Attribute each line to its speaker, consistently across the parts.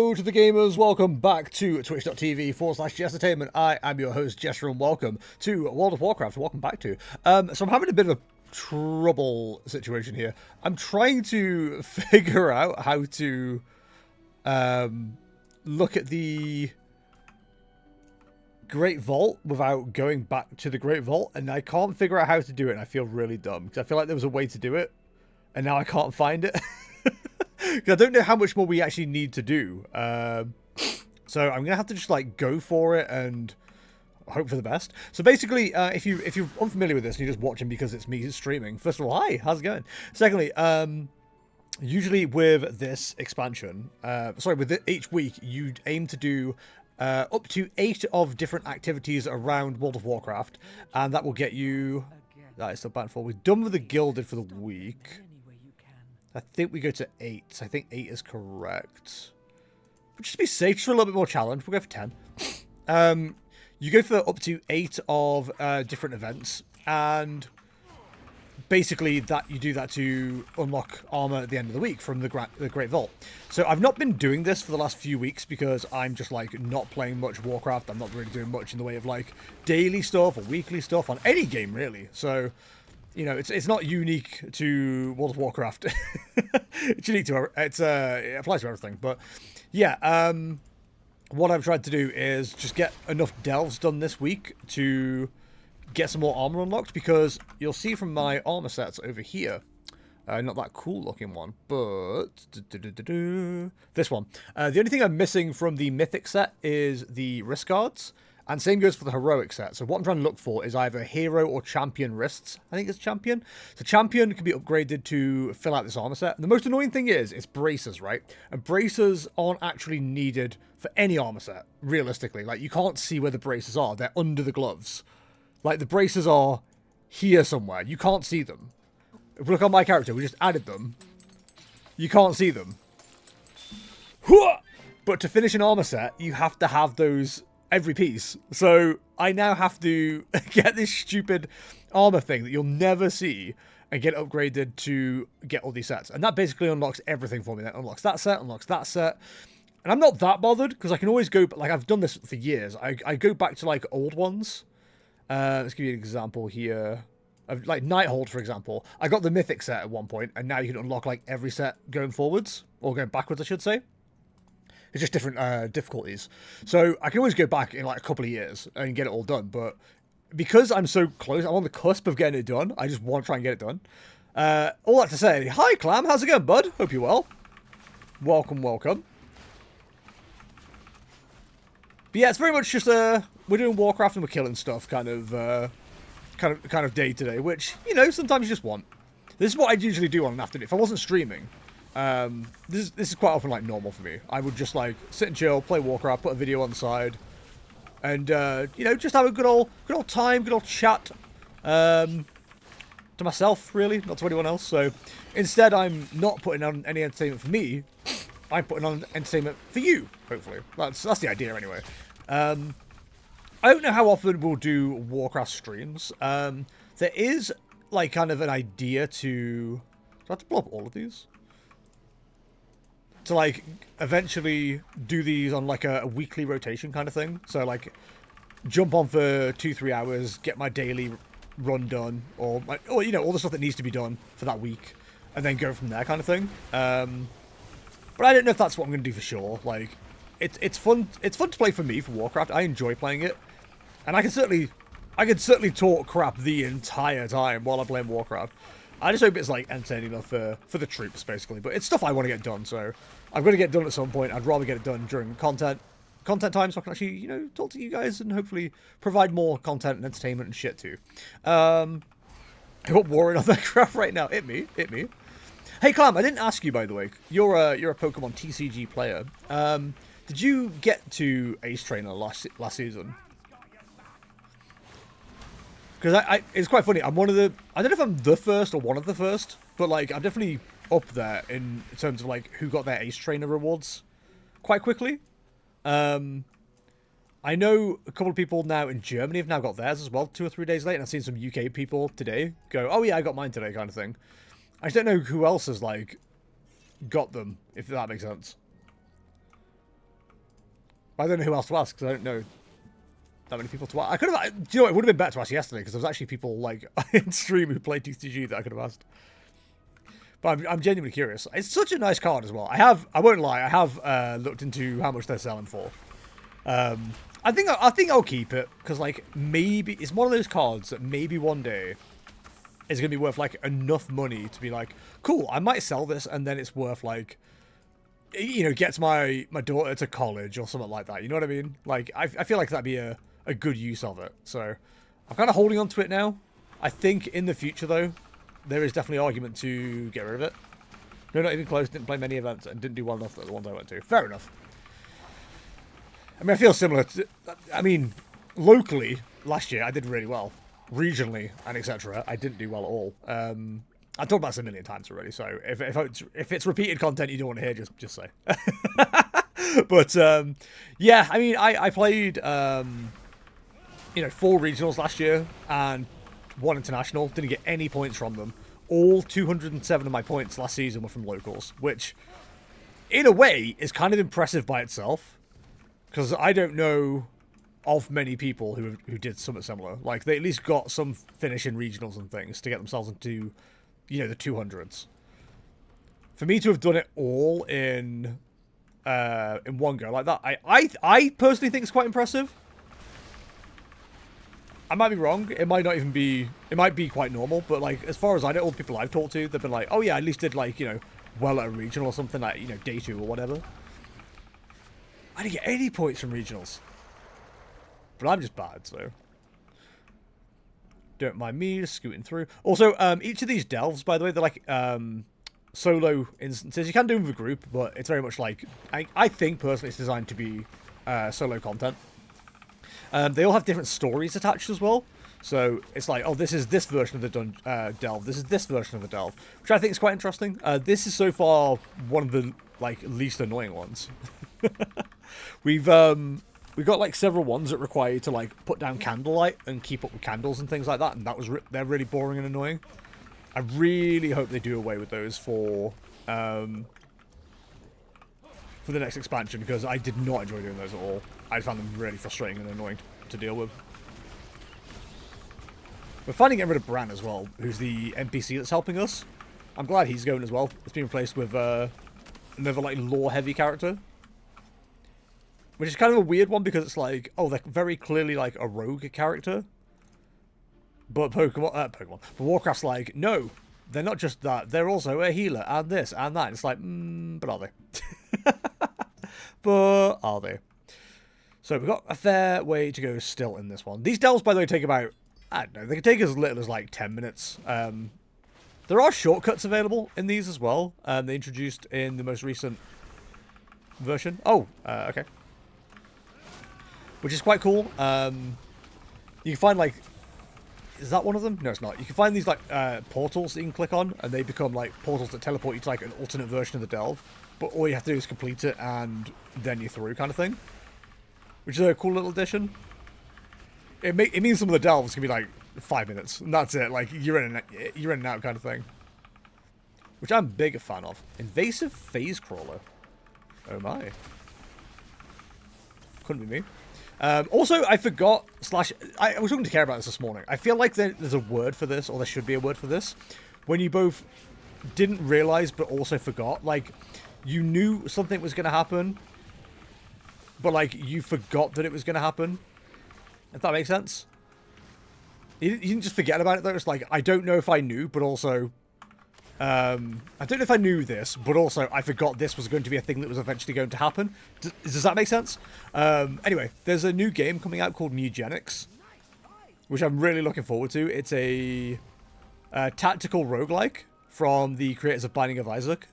Speaker 1: Hello to the gamers, welcome back to twitch.tv/JessEntertainment. I am your host, Jester, and welcome to World of Warcraft. Welcome back to. So I'm having a bit of a trouble situation here. I'm trying to figure out how to look at the Great Vault without going back to the Great Vault, and I can't figure out how to do it, and I feel really dumb, because I feel like there was a way to do it, and now I can't find it. I don't know how much more we actually need to do. So I'm gonna have to just like go for it and hope for the best. So basically, if you're unfamiliar with this and you're just watching because it's me streaming, first of all, hi, how's it going? Secondly, usually with this expansion, with each week, you'd aim to do up to 8 of different activities around World of Warcraft, and that will get you. That is still banned for. We're done with the gilded for the week. I think we go to 8. I think 8 is correct. But just to be safe, just for a little bit more challenge, we'll go for 10. You go for up to 8 of different events, and basically that you do that to unlock armor at the end of the week from the Great Vault. So I've not been doing this for the last few weeks because I'm just like not playing much Warcraft. I'm not really doing much in the way of like daily stuff or weekly stuff on any game really. So you know, it's not unique to World of Warcraft. It's unique to it applies to everything. But yeah, what I've tried to do is just get enough delves done this week to get some more armor unlocked, because you'll see from my armor sets over here, not that cool looking one, but this one. The only thing I'm missing from the mythic set is the wrist guards. And same goes for the heroic set. So what I'm trying to look for is either hero or champion wrists. I think it's champion. So champion can be upgraded to fill out this armor set. And the most annoying thing is, it's bracers, right? And bracers aren't actually needed for any armor set, realistically. Like, you can't see where the bracers are. They're under the gloves. Like, the bracers are here somewhere. You can't see them. If we look on my character, we just added them. You can't see them. But to finish an armor set, you have to have those every piece. So I now have to get this stupid armor thing that you'll never see and get upgraded to get all these sets. And that basically unlocks everything for me. That unlocks that set, unlocks that set. And I'm not that bothered because I can always go, like I've done this for years. I go back to like old ones. Let's give you an example here. Like Nighthold, for example. I got the mythic set at one point, and now you can unlock like every set going forwards, or going backwards, I should say. It's just different difficulties. So I can always go back in like a couple of years and get it all done. But because I'm so close, I'm on the cusp of getting it done. I just want to try and get it done. All that to say, hi Clam, how's it going, bud? Hope you're well. Welcome, welcome. But yeah, it's very much just we're doing Warcraft and we're killing stuff kind of day to day, which, you know, sometimes you just want. This is what I'd usually do on an afternoon. If I wasn't streaming, this is quite often like normal for me. I would just like sit and chill, play Warcraft, put a video on the side, and you know, just have a good old time, good old chat to myself, really, not to anyone else. So instead, I'm not putting on any entertainment for me. I'm putting on entertainment for you. Hopefully, that's the idea anyway. I don't know how often we'll do Warcraft streams. There is like kind of an idea to. Do I have to blow up all of these? To like eventually do these on like a weekly rotation kind of thing. So like jump on for 2-3 hours, get my daily run done, or you know, all the stuff that needs to be done for that week, and then go from there kind of thing. But I don't know if that's what I'm going to do for sure. Like it's fun to play for me for Warcraft. I enjoy playing it, and I can certainly talk crap the entire time while I'm playing Warcraft. I just hope it's like entertaining enough for the troops, basically. But it's stuff I want to get done, so I'm going to get done at some point. I'd rather get it done during content time, so I can actually, you know, talk to you guys and hopefully provide more content and entertainment and shit too. I got Warren on that crap right now. Hit me. Hey Clam, I didn't ask you, by the way. You're a Pokemon TCG player. Did you get to Ace Trainer last season? Because it's quite funny. I'm one of the. I don't know if I'm the first or one of the first, but like I'm definitely up there in terms of like who got their Ace Trainer rewards quite quickly. I know a couple of people now in Germany have now got theirs as well, 2 or 3 days late, and I've seen some UK people today go, "Oh yeah, I got mine today," kind of thing. I just don't know who else has like got them, if that makes sense. I don't know who else to ask because I don't know that many people to ask. I could have. Do you know, it would have been better to ask yesterday because there was actually people like in stream who played TCG that I could have asked. But I'm genuinely curious. It's such a nice card as well. I won't lie. I have looked into how much they're selling for. I think I'll keep it because like maybe it's one of those cards that maybe one day is gonna be worth like enough money to be like, cool, I might sell this and then it's worth like, you know, gets my daughter to college or something like that. You know what I mean? Like I feel like that'd be a good use of it. So I'm kind of holding on to it now. I think in the future though, there is definitely argument to get rid of it. No, not even close. Didn't play many events and didn't do well enough at the ones I went to. Fair enough. I mean, I feel similar to... I mean, locally, last year, I did really well. Regionally, and etc., I didn't do well at all. I've talked about this a million times already, so if it's repeated content you don't want to hear, just say. But, yeah, I mean, I played, you know, 4 regionals last year, and 1 international. Didn't get any points from them. All 207 of my points last season were from locals, which, in a way, is kind of impressive by itself. Because I don't know of many people who did something similar. Like, they at least got some finish in regionals and things to get themselves into, you know, the 200s. For me to have done it all in one go like that, I personally think it's quite impressive. I might be wrong. It might not even be... It might be quite normal. But, like, as far as I know, all the people I've talked to, they've been like, oh, yeah, I at least did, like, you know, well at a regional or something, like, you know, day 2 or whatever. I didn't get any points from regionals. But I'm just bad, so... Don't mind me just scooting through. Also, each of these delves, by the way, they're like solo instances. You can do them with a group, but it's very much like... I think, personally, it's designed to be solo content. They all have different stories attached as well. So it's like, oh, this is this version of the delve. This is this version of the delve, which I think is quite interesting. This is so far one of the like least annoying ones. We've got like several ones that require you to like put down candlelight and keep up with candles and things like that, and that was they're really boring and annoying. I really hope they do away with those for the next expansion, because I did not enjoy doing those at all. I found them really frustrating and annoying to deal with. We're finally getting rid of Bran as well, who's the NPC that's helping us. I'm glad he's going as well. It's been replaced with another like lore-heavy character. Which is kind of a weird one, because it's like, oh, they're very clearly like a rogue character. But but Warcraft's like, no, they're not just that. They're also a healer and this and that. It's like, but are they? But are they? So we've got a fair way to go still in this one. These delves, by the way, take about, I don't know, they can take as little as like 10 minutes. There are shortcuts available in these as well. They introduced in the most recent version. Oh, okay. Which is quite cool. You can find like, is that one of them? No, it's not. You can find these like portals that you can click on, and they become like portals that teleport you to like an alternate version of the delve. But all you have to do is complete it, and then you're through, kind of thing. Which is a cool little addition. It means some of the delves can be like 5 minutes, and that's it. Like you're in and out kind of thing. Which I'm a big fan of. Invasive phase crawler. Oh my. Couldn't be me. Also, I forgot, I was talking to Care about this morning. I feel like there's a word for this, or there should be a word for this, when you both didn't realize but also forgot. Like, you knew something was going to happen, but, like, you forgot that it was going to happen. If that makes sense. You didn't just forget about it, though. It's like, I don't know if I knew, but also... I don't know if I knew this, but also I forgot this was going to be a thing that was eventually going to happen. Does that make sense? Anyway, there's a new game coming out called Eugenics, which I'm really looking forward to. It's a tactical roguelike from the creators of Binding of Isaac.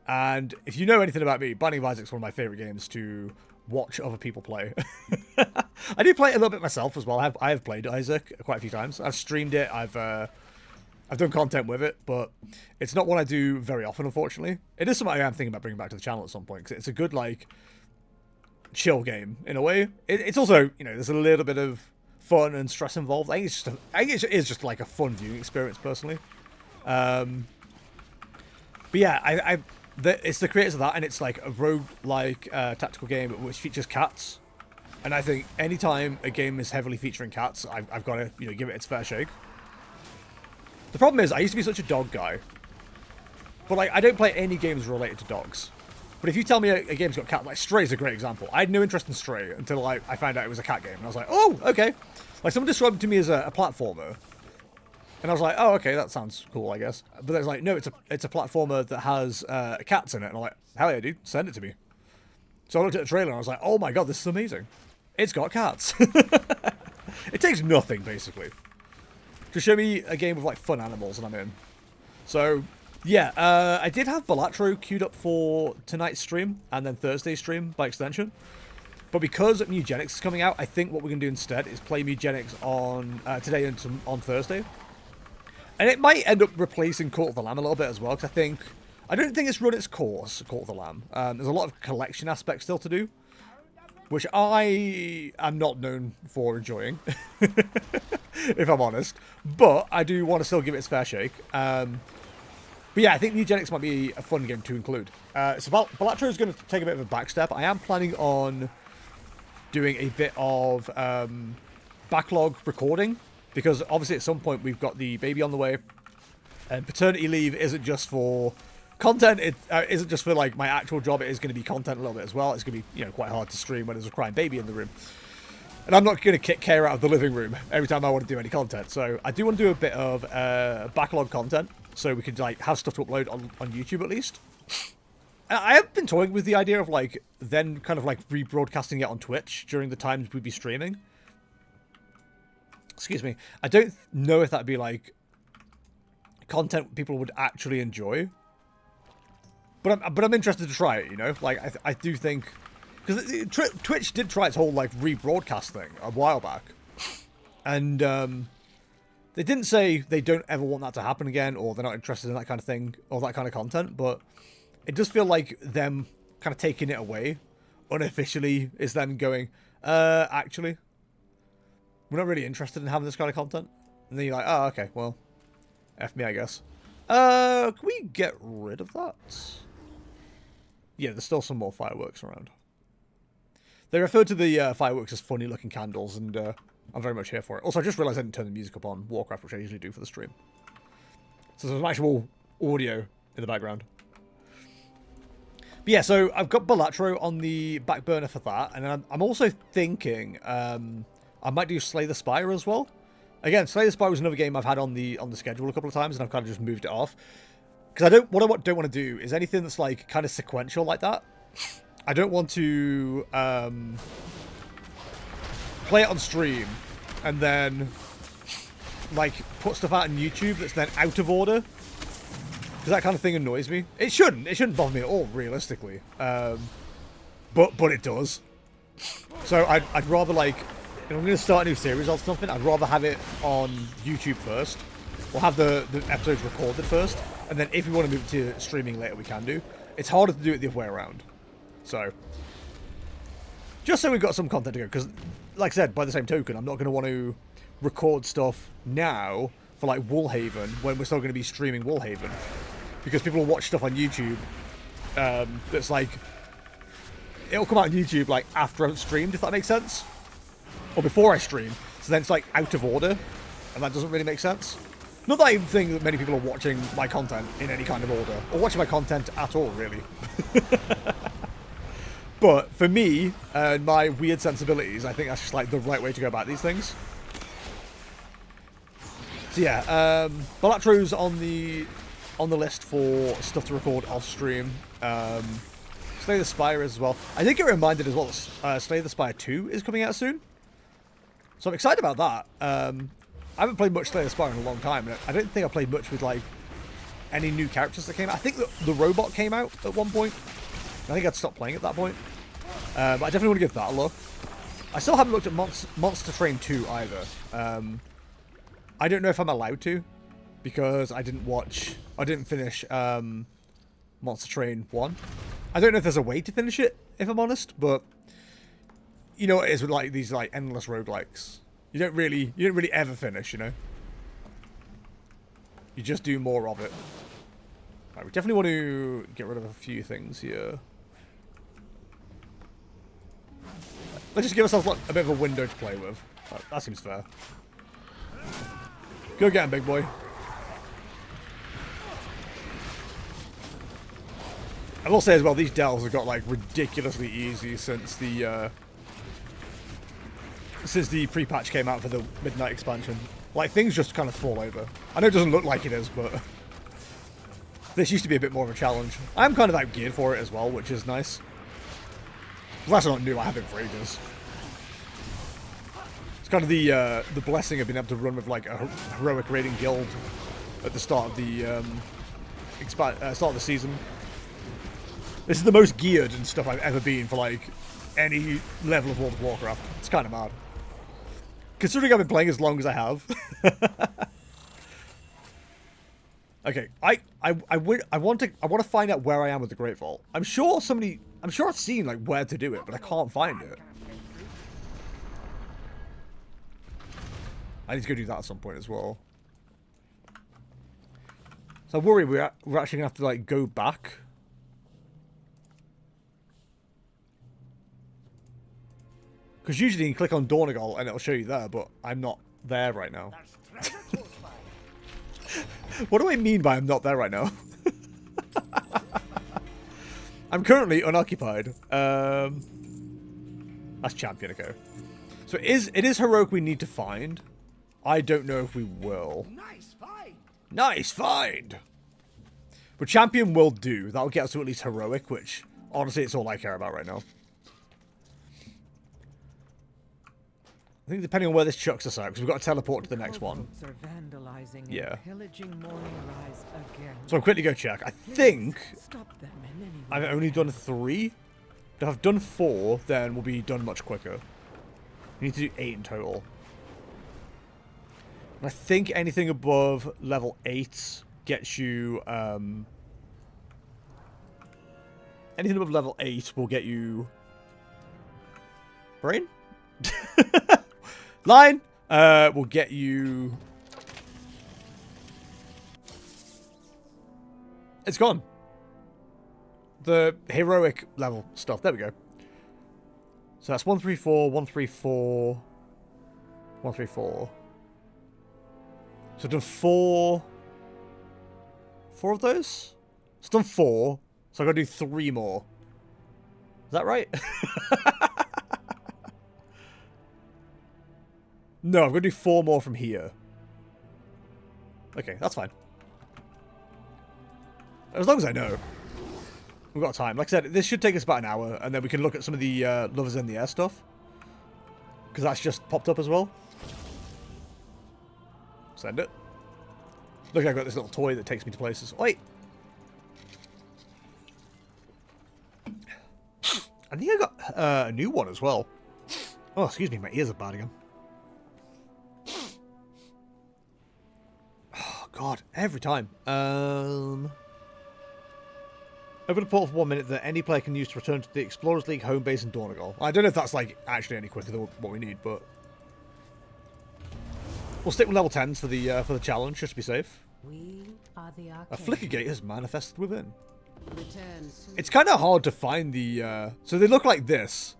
Speaker 1: And if you know anything about me, Binding of Isaac is one of my favorite games to watch other people play. I do play it a little bit myself as well. I have played Isaac quite a few times. I've streamed it. I've done content with it, but it's not one I do very often, unfortunately. It is something I am thinking about bringing back to the channel at some point, because it's a good, like, chill game, in a way. It's also, you know, there's a little bit of fun and stress involved. I think it is just, like, a fun viewing experience, personally. But yeah, it's the creators of that, and it's, like, a rogue-like tactical game which features cats. And I think anytime a game is heavily featuring cats, I've got to, you know, give it its fair shake. The problem is, I used to be such a dog guy. But, like, I don't play any games related to dogs. But if you tell me a game's got cat, like, Stray's a great example. I had no interest in Stray until I found out it was a cat game. And I was like, oh, okay. Like, someone described it to me as a platformer. And I was like, oh, okay, that sounds cool, I guess. But then it's like, no, it's a platformer that has cats in it. And I'm like, hell yeah, dude, send it to me. So I looked at the trailer and I was like, oh my god, this is amazing. It's got cats. It takes nothing, basically. To show me a game with, like, fun animals, and I'm in. So, yeah, I did have Balatro queued up for tonight's stream, and then Thursday's stream, by extension. But because Mugenics is coming out, I think what we're going to do instead is play Mugenics on today and on Thursday. And it might end up replacing Cult of the Lamb a little bit as well, because I don't think it's run its course, Cult of the Lamb. There's a lot of collection aspects still to do, which I am not known for enjoying, if I'm honest. But I do want to still give it its fair shake. But yeah, I think Mugenics might be a fun game to include. So Balatro is going to take a bit of a backstep. I am planning on doing a bit of backlog recording, because obviously at some point we've got the baby on the way, and paternity leave isn't just for content, it isn't just for, like, my actual job, it is going to be content a little bit as well. It's going to be, you know, quite hard to stream when there's a crying baby in the room. And I'm not going to kick Kara out of the living room every time I want to do any content. So I do want to do a bit of backlog content, so we could, like, have stuff to upload on YouTube at least. And I have been toying with the idea of, like, then kind of, like, rebroadcasting it on Twitch during the times we'd be streaming. Excuse me. I don't know if that'd be, like, content people would actually enjoy. But I'm interested to try it, you know? Like, I do think... Because Twitch did try its whole, like, rebroadcast thing a while back. And, they didn't say they don't ever want that to happen again, or they're not interested in that kind of thing, or that kind of content, but it does feel like them kind of taking it away, unofficially, is them going, actually, we're not really interested in having this kind of content. And then you're like, oh, okay, well, F me, I guess. Can we get rid of that? Yeah, there's still some more fireworks around. They refer to the fireworks as funny-looking candles, and I'm very much here for it. Also, I just realised I didn't turn the music up on Warcraft, which I usually do for the stream. So there's some actual audio in the background. But yeah, so I've got Balatro on the back burner for that, and then I'm also thinking I might do Slay the Spire as well. Again, Slay the Spire was another game I've had on the schedule a couple of times, and I've kind of just moved it off. Because what I don't want to do is anything that's, like, kind of sequential like that. I don't want to play it on stream and then, like, put stuff out on YouTube that's then out of order. Because that kind of thing annoys me. It shouldn't bother me at all, realistically. But it does. So I'd rather, like, if I'm going to start a new series or something, I'd rather have it on YouTube first. Or have the episodes recorded first. And then if we want to move to streaming later, we can do. It's harder to do it the other way around. So, just so we've got some content to go. Because, like I said, by the same token, I'm not going to want to record stuff now for, like, Woolhaven when we're still going to be streaming Woolhaven. Because people will watch stuff on YouTube that's, like, it'll come out on YouTube, like, after I've streamed, if that makes sense. Or before I stream. So then it's, like, out of order. And that doesn't really make sense. Not that I even think that many people are watching my content in any kind of order. Or watching my content at all, really. But for me, and my weird sensibilities, I think that's just, like, the right way to go about these things. So yeah, Balatro's on the list for stuff to record off stream. Slay the Spire as well. I think it reminded as well that Slay the Spire 2 is coming out soon. So I'm excited about that. I haven't played much Slay the Spire in a long time. And I don't think I played much with, like, any new characters that came out. I think the robot came out at one point. I think I'd stopped playing at that point. But I definitely want to give that a look. I still haven't looked at Monster Train 2 either. I don't know if I'm allowed to. Because I didn't finish Monster Train 1. I don't know if there's a way to finish it, if I'm honest. But, you know what it is with, like, these, like, endless roguelikes. You don't really ever finish, you know? You just do more of it. Right, we definitely want to get rid of a few things here. Let's just give ourselves like, a bit of a window to play with. That seems fair. Go get him, big boy. I will say as well, these delves have got like ridiculously easy since the pre-patch came out for the Midnight expansion. Like things just kind of fall over. I know it doesn't look like it is, but this used to be a bit more of a challenge. I'm kind of out geared for it as well, which is nice. Well, that's not new. I have it for ages. It's kind of the blessing of being able to run with like a heroic raiding guild at the start of the start of the season. This is the most geared and stuff I've ever been for like any level of World of Warcraft. It's kind of mad. Considering I've been playing as long as I have. Okay, I want to find out where I am with the Great Vault. I'm sure I've seen like where to do it, but I can't find it. I need to go do that at some point as well. So I worry we're actually gonna have to like go back. Because usually you can click on Dornagal and it'll show you there, but I'm not there right now. What do I mean by I'm not there right now? I'm currently unoccupied. That's champion, okay. So it is heroic we need to find. I don't know if we will. Nice find! Nice find! But champion will do. That'll get us to at least heroic, which honestly it's all I care about right now. I think depending on where this chucks us out, because we've got to teleport to the next one. Yeah. So I'll quickly go check. I think I've only done 3. If I've done 4, then we'll be done much quicker. We need to do 8 in total. And I think anything above level 8 gets you... anything above level 8 will get you... Brain? Line will get you... It's gone. The heroic level stuff. There we go. So that's 134, 134, 134. So I've done 4 of those? It's done 4. So I've got to do 3 more. Is that right? No, I'm going to do 4 more from here. Okay, that's fine. As long as I know. We've got time. Like I said, this should take us about an hour, and then we can look at some of the Lovers in the Air stuff. Because that's just popped up as well. Send it. Look, I've got this little toy that takes me to places. Wait! I think I got a new one as well. Oh, excuse me, my ears are bad again. God, every time. Open a portal for 1 minute that any player can use to return to the Explorers League home base in Dornagal. I don't know if that's like actually any quicker than what we need, but we'll stick with level 10s for the challenge just to be safe. A flicker gate has manifested within. It's kind of hard to find the. So they look like this.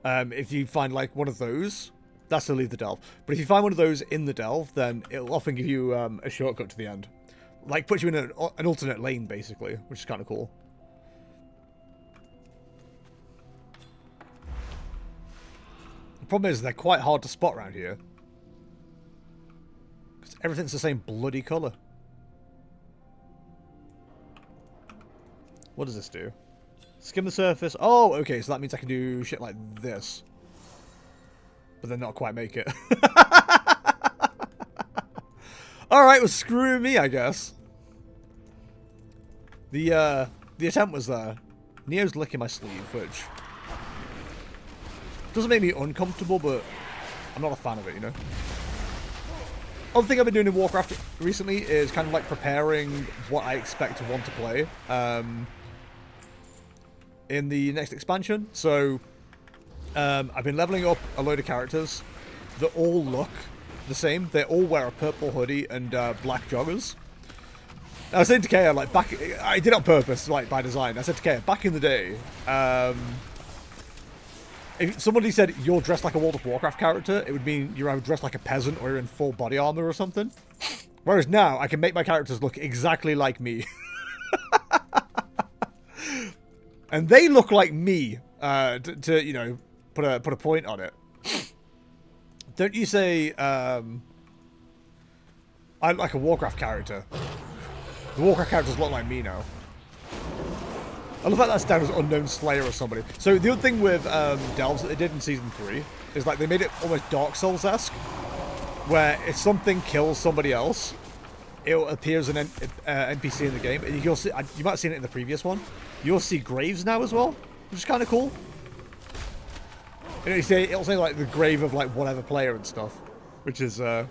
Speaker 1: If you find like one of those. That's to leave the delve. But if you find one of those in the delve, then it'll often give you a shortcut to the end. Like, puts you in an alternate lane, basically, which is kind of cool. The problem is they're quite hard to spot around here. Because everything's the same bloody colour. What does this do? Skim the surface. Oh, okay, so that means I can do shit like this. But then not quite make it. Alright, well screw me, I guess. The attempt was there. Neo's licking my sleeve, which doesn't make me uncomfortable, but I'm not a fan of it, you know? Other thing I've been doing in Warcraft recently is kind of like preparing what I expect to want to play in the next expansion. So I've been leveling up a load of characters that all look the same. They all wear a purple hoodie and black joggers. I was saying to Kaya, like, I did it on purpose, like, by design. I said to Kaya, back in the day, If somebody said you're dressed like a World of Warcraft character, it would mean you're either dressed like a peasant or you're in full body armor or something. Whereas now, I can make my characters look exactly like me. And they look like me, to you know, put a point on it. Don't you say, I'm like a Warcraft character. The Warcraft characters look like me now. I love that that's down as Unknown Slayer or somebody. So the other thing with Delves that they did in Season 3 is like they made it almost Dark Souls-esque, where if something kills somebody else, it appears an NPC in the game. And you'll see, you might have seen it in the previous one. You'll see graves now as well, which is kind of cool. And it'll say like the grave of like whatever player and stuff, which is kind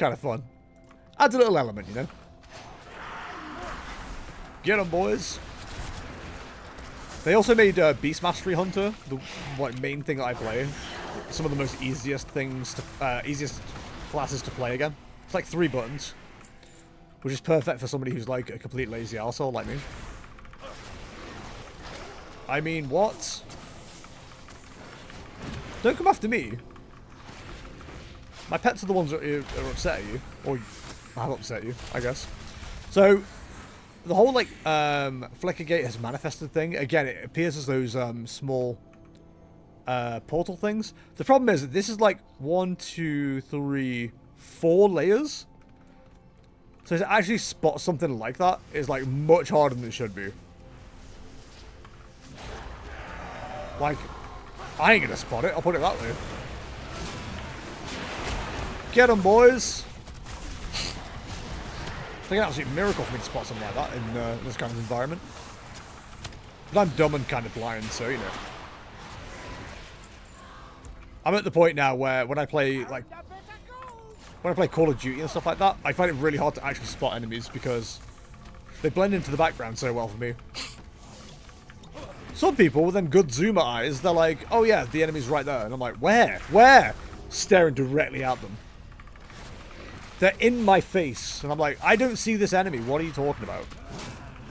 Speaker 1: of fun. Adds a little element, you know. Get 'em, boys. They also made Beast Mastery Hunter the main thing that I play. Some of the most easiest things to easiest classes to play again. It's like 3 buttons, which is perfect for somebody who's like a complete lazy arsehole like me. I mean, what? Don't come after me. My pets are the ones that are upset at you, or have upset you, I guess. So the whole like Flickergate has manifested thing again. It appears as those small portal things. The problem is that this is like 1, 2, 3, 4 layers. So to actually spot something like that is like much harder than it should be. Like, I ain't gonna spot it, I'll put it that way. Get 'em, boys! It's like an absolute miracle for me to spot something like that in this kind of environment. But I'm dumb and kind of blind, so you know. I'm at the point now where when I play, like, when I play Call of Duty and stuff like that, I find it really hard to actually spot enemies because they blend into the background so well for me. Some people with them good zoomer eyes, they're like, oh yeah, the enemy's right there. And I'm like, where? Where? Staring directly at them. They're in my face. And I'm like, I don't see this enemy. What are you talking about?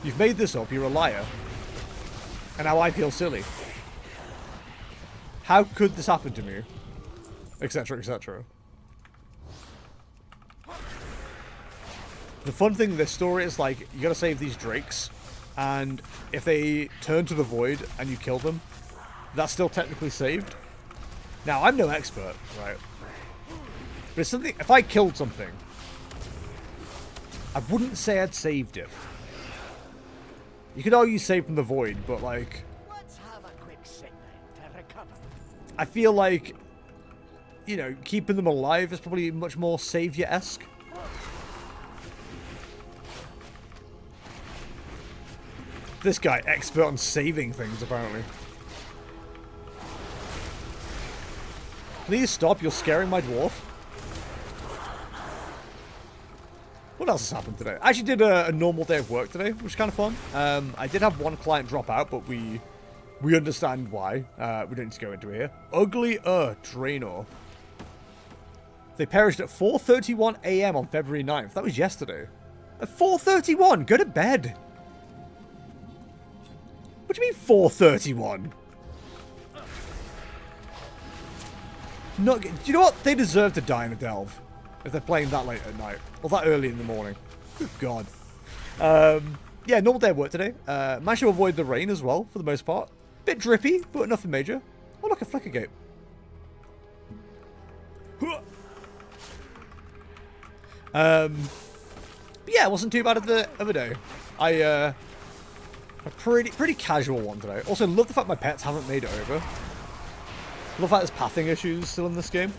Speaker 1: You've made this up. You're a liar. And now I feel silly. How could this happen to me? Etc, etc. The fun thing in this story is like, you gotta save these drakes. And if they turn to the void and you kill them, that's still technically saved. Now, I'm no expert, right? But it's something, if I killed something, I wouldn't say I'd saved it. You could argue save from the void, but like,
Speaker 2: Let's have a quick sit to recover.
Speaker 1: I feel like, you know, keeping them alive is probably much more savior-esque. This guy, expert on saving things, apparently. Please stop, you're scaring my dwarf. What else has happened today? I actually did a normal day of work today, which was kind of fun. I did have one client drop out, but we understand why. We don't need to go into it here. Ugly Draenor. They perished at 4:31 AM on February 9th. That was yesterday. At 4:31? Go to bed. What do you mean 4:31? No, do you know what? They deserve to die in a delve if they're playing that late at night or that early in the morning. Good God. Yeah, normal day of work today. Managed to avoid the rain as well for the most part. Bit drippy, but nothing major. Oh, look, a Flickergate. But yeah, it wasn't too bad of the other day. A pretty casual one today. Also, love the fact my pets haven't made it over. Love that there's pathing issues still in this game.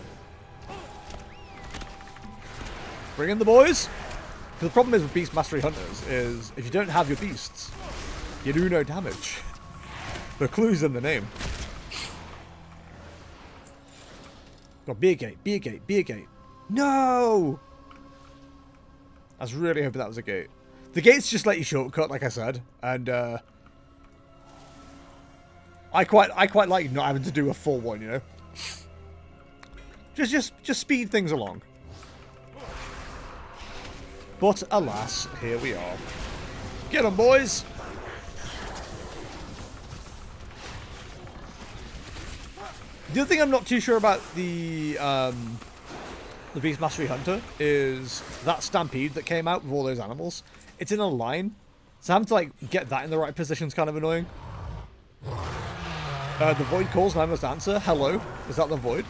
Speaker 1: Bring in the boys! Because the problem is with Beast Mastery Hunters is if you don't have your beasts, you do no damage. The clue's in the name. Got beer gate, beer gate, beer gate. No! I was really hoping that was a gate. The gates just let you shortcut, like I said, and I quite like not having to do a full one, you know. Just speed things along. But alas, here we are. Get 'em, boys! The other thing I'm not too sure about the Beast Mastery Hunter is that stampede that came out with all those animals. It's in a line, so having to like get that in the right position is kind of annoying. The void calls and I must answer. Hello, is that the void?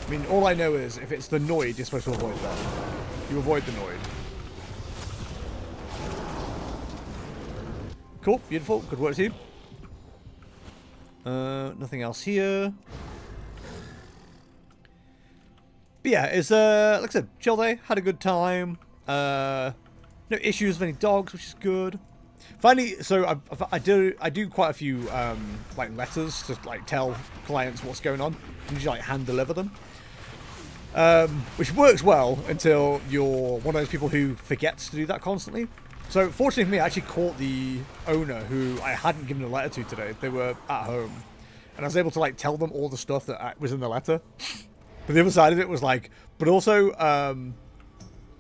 Speaker 1: I mean, all I know is if it's the Noid, you're supposed to avoid that. You avoid the Noid. Cool, beautiful, good work team. Nothing else here. But yeah, it's like I said, chill day, had a good time. No issues with any dogs, which is good. Finally, so I do quite a few like letters to like tell clients what's going on. And usually like hand deliver them. Which works well until you're one of those people who forgets to do that constantly. So fortunately for me, I actually caught the owner who I hadn't given a letter to today. They were at home. And I was able to like tell them all the stuff that was in the letter. But the other side of it was like, but also,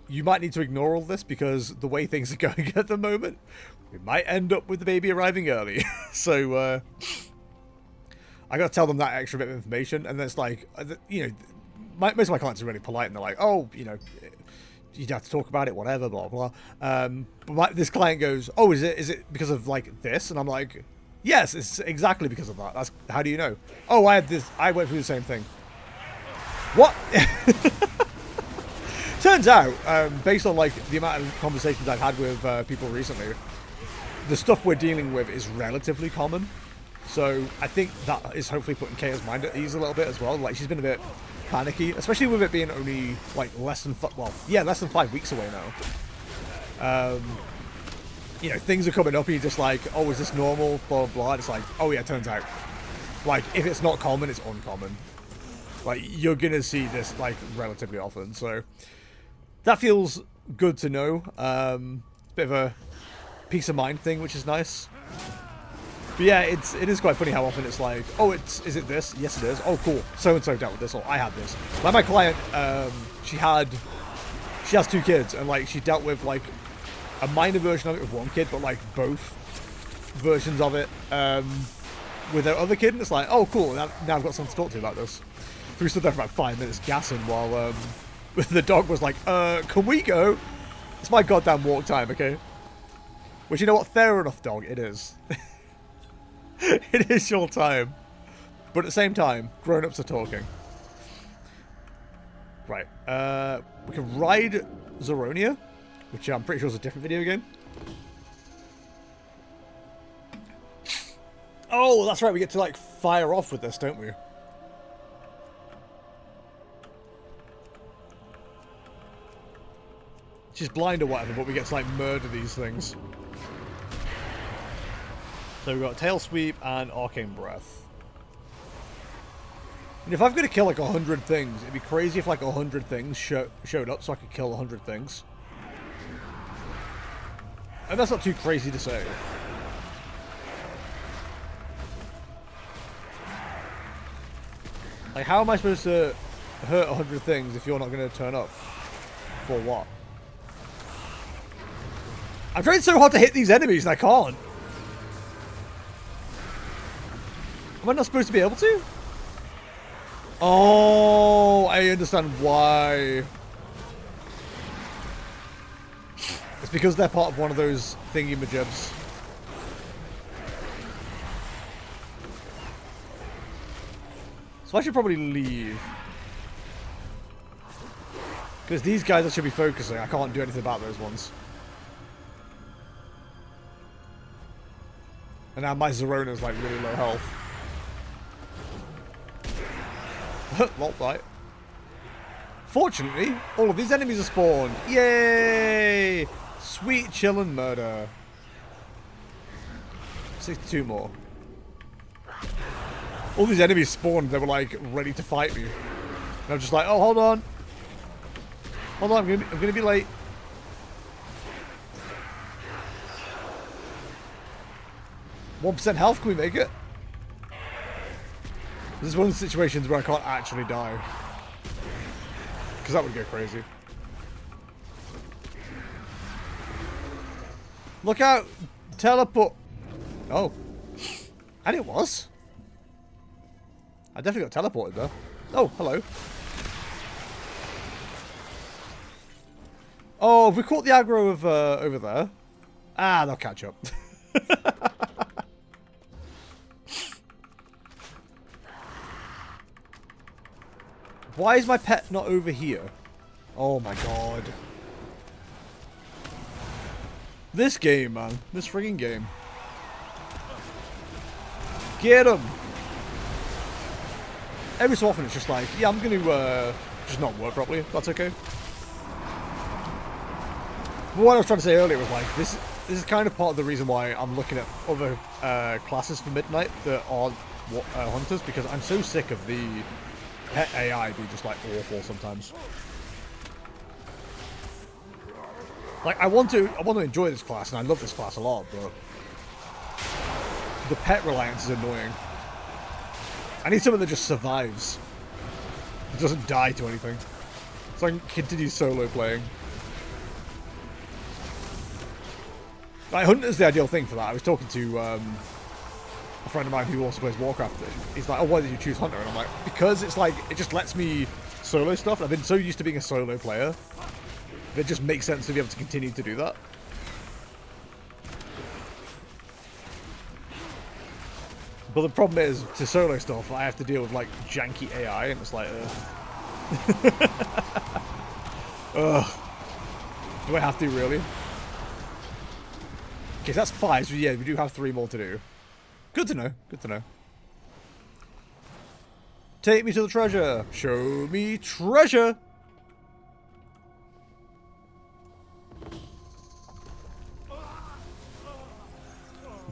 Speaker 1: you might need to ignore all this because the way things are going at the moment, we might end up with the baby arriving early. So, I got to tell them that extra bit of information. And then it's like, you know, most of my clients are really polite and they're like, oh, you know, you'd have to talk about it, whatever, blah, blah. But this client goes, oh, is it because of like this? And I'm like, yes, it's exactly because of that. That's, how do you know? Oh, I went through the same thing. What? Turns out, based on like the amount of conversations I've had with people recently, the stuff we're dealing with is relatively common. So I think that is hopefully putting Kaya's mind at ease a little bit as well. Like she's been a bit panicky, especially with it being only like less than 5 weeks away now. You know, things are coming up and you're just like, oh, is this normal? Blah, blah, blah. It's like, oh yeah, it turns out. Like, if it's not common, it's uncommon. Like, you're going to see this, like, relatively often. So, that feels good to know. Bit of a peace of mind thing, which is nice. But yeah, it is quite funny how often it's like, oh, is it this? Yes, it is. Oh, cool. So-and-so dealt with this, or I had this. Like, my client, she has 2 kids, and, like, she dealt with, like, a minor version of it with one kid, but like both versions of it with her other kid, and it's like, oh cool, now I've got something to talk to about this. So we stood there for about 5 minutes gassing while the dog was like, can we go? It's my goddamn walk time, okay? Which, you know what, fair enough, dog, it is. It is your time. But at the same time, grown-ups are talking. Right, we can ride Zeronia, which I'm pretty sure is a different video game. Oh, that's right. We get to, like, fire off with this, don't we? She's blind or whatever, but we get to, like, murder these things. So we've got Tail Sweep and Arcane Breath. And if I've got to kill, like, 100 things, it'd be crazy if, like, 100 things showed up so I could kill 100 things. And that's not too crazy to say. Like, how am I supposed to hurt 100 things if you're not going to turn up? For what? I'm trying so hard to hit these enemies and I can't. Am I not supposed to be able to? Oh, I understand why. It's because they're part of one of those thingy-majibs. So I should probably leave. Because these guys I should be focusing. I can't do anything about those ones. And now my Zerona's like really low health. Lol, right. Fortunately, all of these enemies are spawned. Yay! Sweet chill and murder. 62 more. All these enemies spawned, they were like ready to fight me. And I'm just like, oh, hold on. Hold on, I'm gonna be late. %1 health, can we make it? This is one of the situations where I can't actually die. Because that would go crazy. Look out! Teleport! Oh. And it was. I definitely got teleported though. Oh, hello. Oh, have we caught the aggro of over there? Ah, they'll catch up. Why is my pet not over here? Oh my god. This game, man. This frigging game. Get him! Every so often it's just like, yeah, I'm going to just not work properly. That's okay. But what I was trying to say earlier was like, this is kind of part of the reason why I'm looking at other classes for Midnight that aren't hunters, because I'm so sick of the pet AI being just like awful sometimes. Like I want to enjoy this class and I love this class a lot, but the pet reliance is annoying. I need someone that just survives. It doesn't die to anything. So I can continue solo playing. Like Hunter's the ideal thing for that. I was talking to a friend of mine who also plays Warcraft. He's like, oh, why did you choose Hunter? And I'm like, because it's like, it just lets me solo stuff. I've been so used to being a solo player. It just makes sense to be able to continue to do that. But the problem is, to solo stuff, I have to deal with like janky AI, and it's like, ugh. Do I have to really? Okay, so that's 5. So yeah, we do have 3 more to do. Good to know. Good to know. Take me to the treasure. Show me treasure.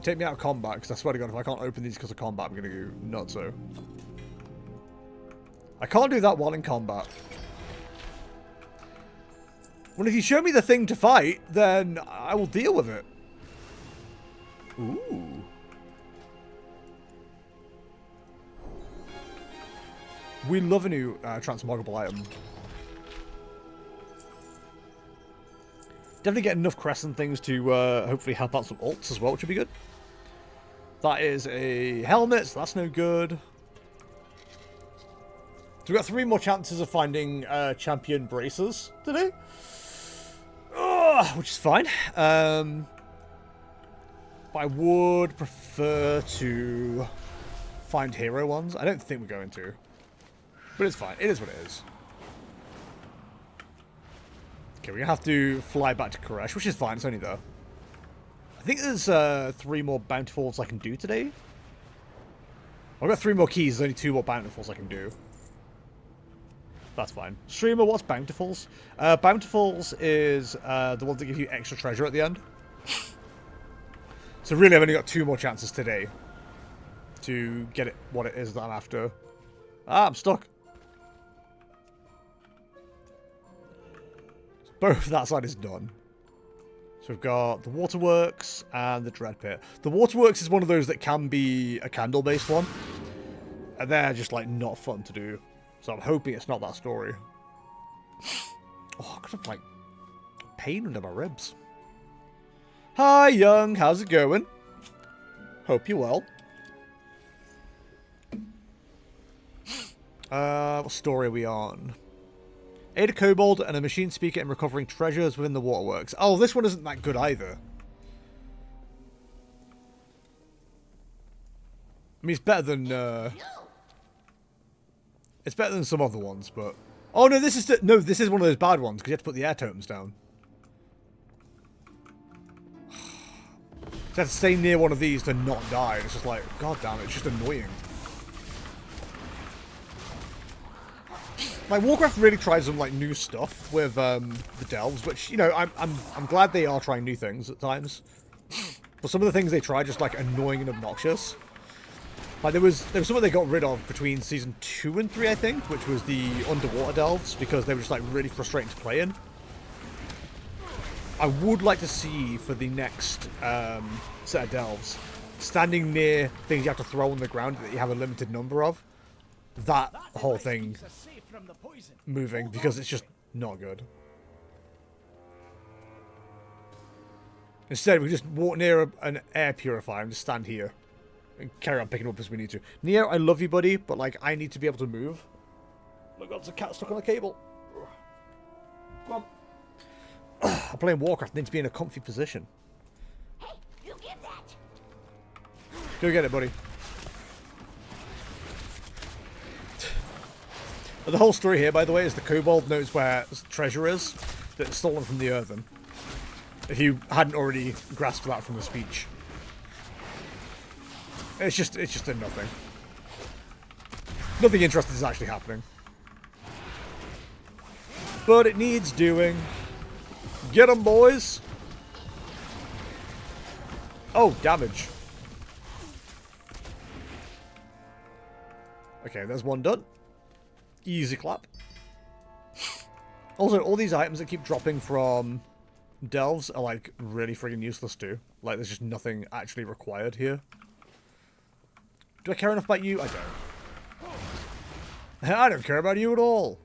Speaker 1: Take me out of combat, because I swear to God, if I can't open these because of combat, I'm going to go nutso. I can't do that while in combat. Well, if you show me the thing to fight, then I will deal with it. Ooh. We love a new transmogable item. Definitely get enough crescent things to hopefully help out some ults as well, which would be good. That is a helmet, so that's no good. So we've got 3 more chances of finding champion braces today. Which is fine. But I would prefer to find hero ones. I don't think we're going to. But it's fine. It is what it is. Okay, we're going to have to fly back to Koresh, which is fine. It's only there. I think there's 3 more bountifuls I can do today. I've got 3 more keys. There's only 2 more bountifuls I can do. That's fine. Streamer, what's bountifuls? Bountifuls is the ones that give you extra treasure at the end. So really, I've only got 2 more chances today to get it what it is that I'm after. Ah, I'm stuck. Both that side is done. So we've got the waterworks and the dread pit. The waterworks is one of those that can be a candle-based one. And they're just, like, not fun to do. So I'm hoping it's not that story. Oh, I got, like, pain under my ribs. Hi, Young. How's it going? Hope you're well. What story are we on? Aid a kobold and a machine speaker in recovering treasures within the waterworks. Oh, this one isn't that good either. I mean, it's better than some other ones, but oh no, this is this is one of those bad ones because you have to put the air totems down. So I have to stay near one of these to not die. It's just like, god damn it, it's just annoying. Like Warcraft really tries some like new stuff with the delves, which you know I'm glad they are trying new things at times. But some of the things they try just like annoying and obnoxious. Like there was something they got rid of between season 2 and 3, I think, which was the underwater delves because they were just like really frustrating to play in. I would like to see for the next set of delves, standing near things you have to throw on the ground that you have a limited number of. That whole thing moving because it's just not good. Instead, we just walk near an air purifier and just stand here. and carry on picking up as we need to. Neo, I love you, buddy, but like I need to be able to move. Look, there's a cat stuck on a cable. Come on. I'm playing Warcraft. I need to be in a comfy position.
Speaker 2: Hey, you get that?
Speaker 1: Go get it, buddy. The whole story here, by the way, is the kobold knows where treasure is that's stolen from the earthen. If you hadn't already grasped that from the speech. It's just a nothing. Nothing interesting is actually happening. But it needs doing. Get 'em, boys! Oh, damage. Okay, there's one done. Easy clap. Also, all these items that keep dropping from delves are like really friggin' useless too. Like there's just nothing actually required here. Do I care enough about you? I don't. I don't care about you at all.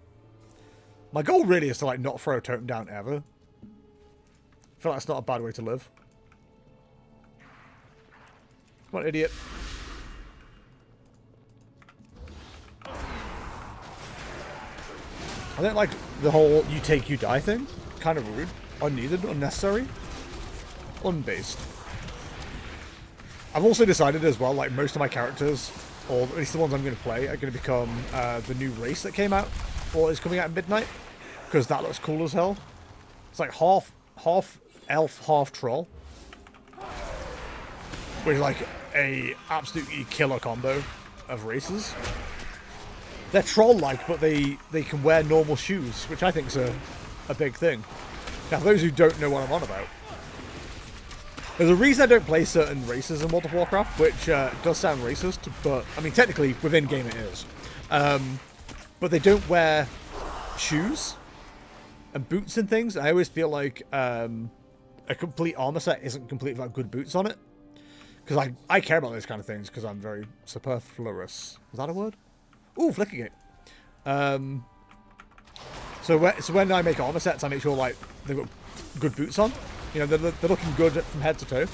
Speaker 1: My goal really is to like not throw a totem down ever. I feel like that's not a bad way to live. Come on, idiot. I don't like the whole you take, you die thing. Kind of rude. Unneeded, unnecessary. Unbased. I've also decided as well, like most of my characters, or at least the ones I'm going to play, are going to become the new race that came out, or is coming out at midnight, because that looks cool as hell. It's like half elf, half troll, which is like a absolutely killer combo of races. They're troll-like, but they can wear normal shoes, which I think is a big thing. Now, for those who don't know what I'm on about, there's a reason I don't play certain races in World of Warcraft, which does sound racist, but, I mean, technically, within game it is. But they don't wear shoes and boots and things. I always feel like a complete armor set isn't complete without good boots on it. Because I care about those kind of things, because I'm very superfluous. Is that a word? Ooh, Flickergate. So when I make armor sets, I make sure like they've got good boots on. You know, they're looking good from head to toe.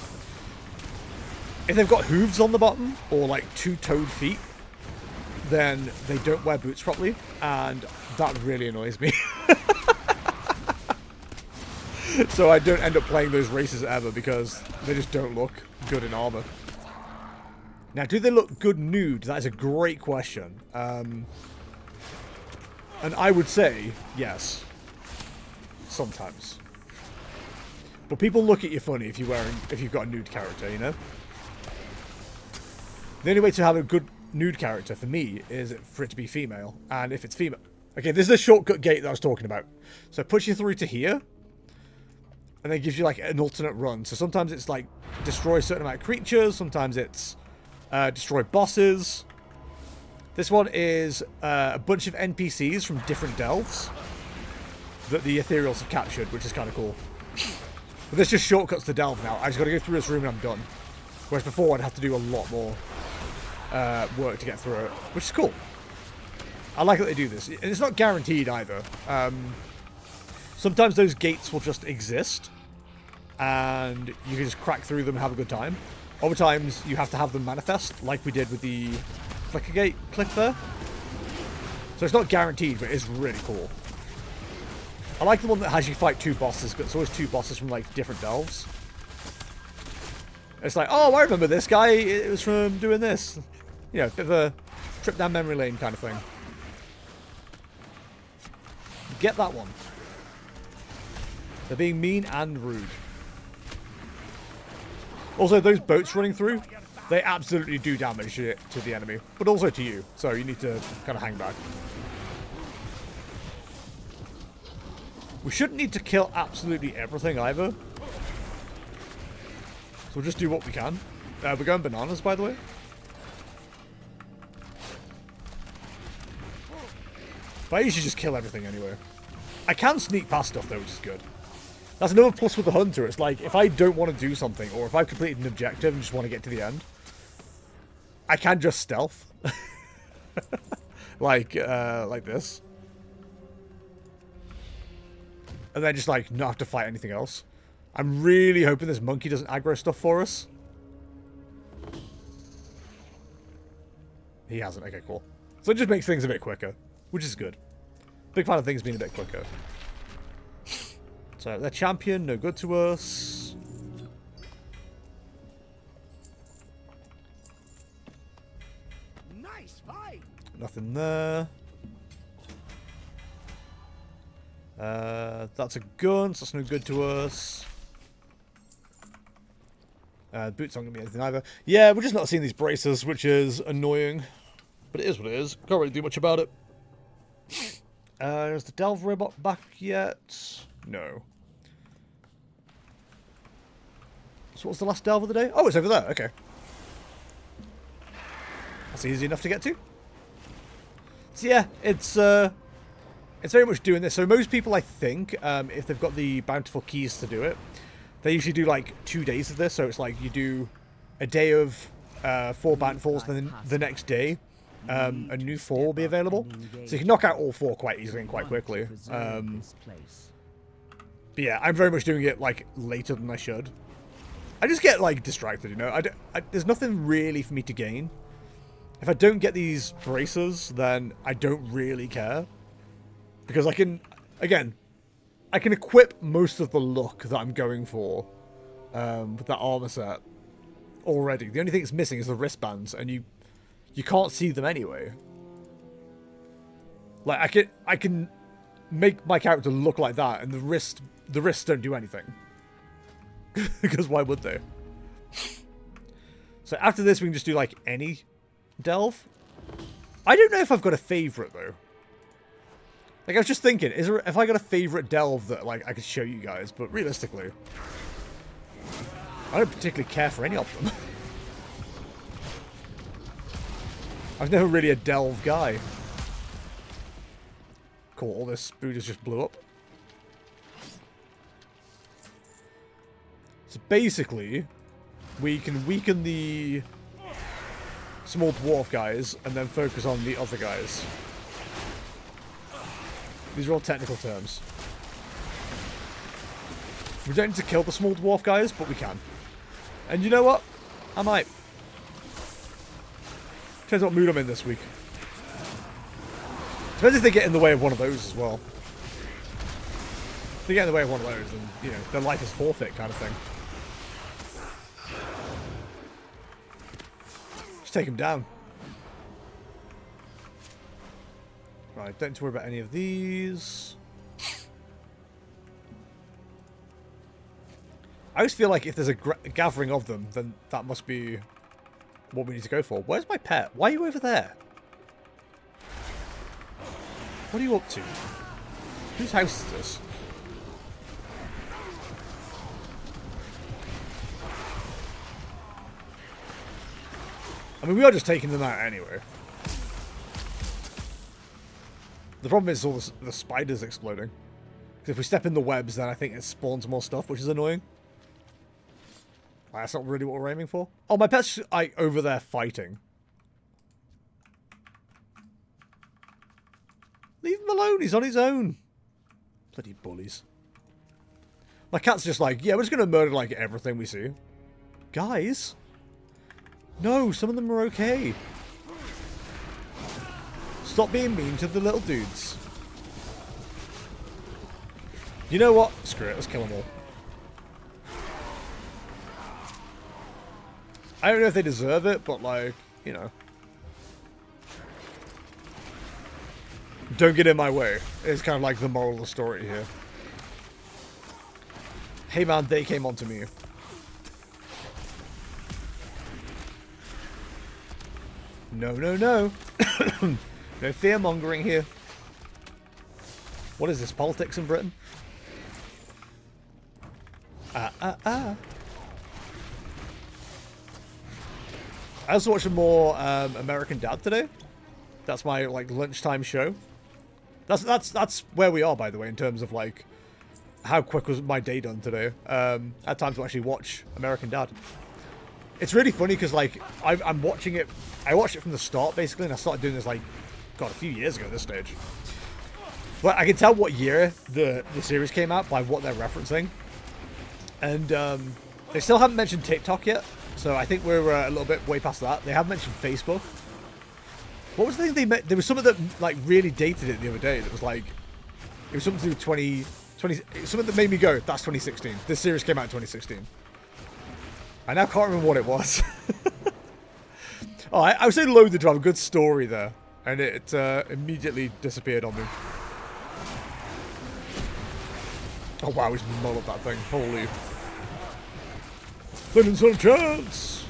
Speaker 1: If they've got hooves on the bottom or like two-toed feet, then they don't wear boots properly, and that really annoys me. So I don't end up playing those races ever because they just don't look good in armor. Now, do they look good nude? That is a great question. And I would say yes. Sometimes. But people look at you funny if you've got a nude character, you know? The only way to have a good nude character for me is for it to be female. And if it's female... Okay, this is the shortcut gate that I was talking about. So it puts you through to here. And then gives you like an alternate run. So sometimes it's like destroy a certain amount of creatures. Sometimes it's destroy bosses. This one is a bunch of NPCs from different delves that the ethereals have captured, which is kind of cool. But there's just shortcuts to delve now. I just got to go through this room and I'm done. Whereas before I'd have to do a lot more work to get through it, which is cool. I like that they do this. And it's not guaranteed either. Sometimes those gates will just exist and you can just crack through them and have a good time. Other times you have to have them manifest, like we did with the Flickergate click there. So it's not guaranteed, but it's really cool. I like the one that has you fight two bosses, but it's always two bosses from like different delves. It's like, oh, I remember this guy. It was from doing this. You know, a bit of a trip down memory lane kind of thing. Get that one. They're being mean and rude. Also, those boats running through, they absolutely do damage to the enemy, but also to you. So you need to kind of hang back. We shouldn't need to kill absolutely everything either. So we'll just do what we can. We're going bananas, by the way. But I usually just kill everything anyway. I can sneak past stuff though, which is good. That's another plus with the Hunter. It's like, if I don't want to do something, or if I've completed an objective and just want to get to the end, I can just stealth. like this. And then just, like, not have to fight anything else. I'm really hoping this monkey doesn't aggro stuff for us. He hasn't. Okay, cool. So it just makes things a bit quicker, which is good. Big fan of things being a bit quicker. So their champion, no good to us.
Speaker 2: Nice fight.
Speaker 1: Nothing there. That's a gun, so that's no good to us. Boots aren't going to be anything either. Yeah, we're just not seeing these braces, which is annoying. But it is what it is. Can't really do much about it. Is the Delve robot back yet? No. So what's the last Delve of the day? Oh, it's over there. Okay. That's easy enough to get to. So yeah, it's very much doing this. So most people, I think, if they've got the bountiful keys to do it, they usually do like 2 days of this. So it's like you do a day of 4 bountifuls, and then the next day a new 4 will be available. So you can knock out all 4 quite easily and quite quickly. But yeah, I'm very much doing it like later than I should. I just get like distracted, you know. There's nothing really for me to gain. If I don't get these braces, then I don't really care. Because I can, again, I can equip most of the look that I'm going for with that armor set already. The only thing that's missing is the wristbands, and you can't see them anyway. Like I can make my character look like that, and the wrists don't do anything. Because why would they? So after this, we can just do like any delve. I don't know if I've got a favorite though. Like, I was just thinking, if I got a favorite delve that, like, I could show you guys, but realistically, I don't particularly care for any of them. I was never really a delve guy. Cool, all this Buddhas just blew up. So basically, we can weaken the small dwarf guys, and then focus on the other guys. These are all technical terms. We don't need to kill the small dwarf guys, but we can. And you know what? I might. Depends what mood I'm in this week. Depends if they get in the way of one of those as well. If they get in the way of one of those, then, you know, their life is forfeit kind of thing. Just take them down. Right, don't need to worry about any of these. I always feel like if there's a gathering of them, then that must be what we need to go for. Where's my pet? Why are you over there? What are you up to? Whose house is this? I mean, we are just taking them out anyway. The problem is all the spiders exploding. Because if we step in the webs, then I think it spawns more stuff, which is annoying. That's not really what we're aiming for. Oh, my pet's like over there fighting. Leave him alone. He's on his own. Bloody bullies. My cat's just like, yeah, we're just going to murder like everything we see. Guys. No, some of them are okay. Stop being mean to the little dudes. You know what? Screw it. Let's kill them all. I don't know if they deserve it, but like, you know. Don't get in my way. It's kind of like the moral of the story here. Hey man, they came onto me. No, no, no. No fear-mongering here. What is this, politics in Britain? I also watched more American Dad today. That's my like lunchtime show. That's where we are, by the way, in terms of like how quick was my day done today. I had time to actually watch American Dad. It's really funny because like I'm watching it. I watched it from the start basically, and I started doing this like, God, a few years ago at this stage. But I can tell what year the series came out by what they're referencing. And they still haven't mentioned TikTok yet, so I think we're a little bit way past that. They have mentioned Facebook. What was the thing they made? There was something that like really dated it the other day. That was like, it was something to do with 2020. Something that made me go, that's 2016. This series came out in 2016. I now can't remember what it was. Oh, I was saying load the drama. Good story there, and it immediately disappeared on me. Oh wow, he's mulled that thing. Holy. Didn't stand a chance.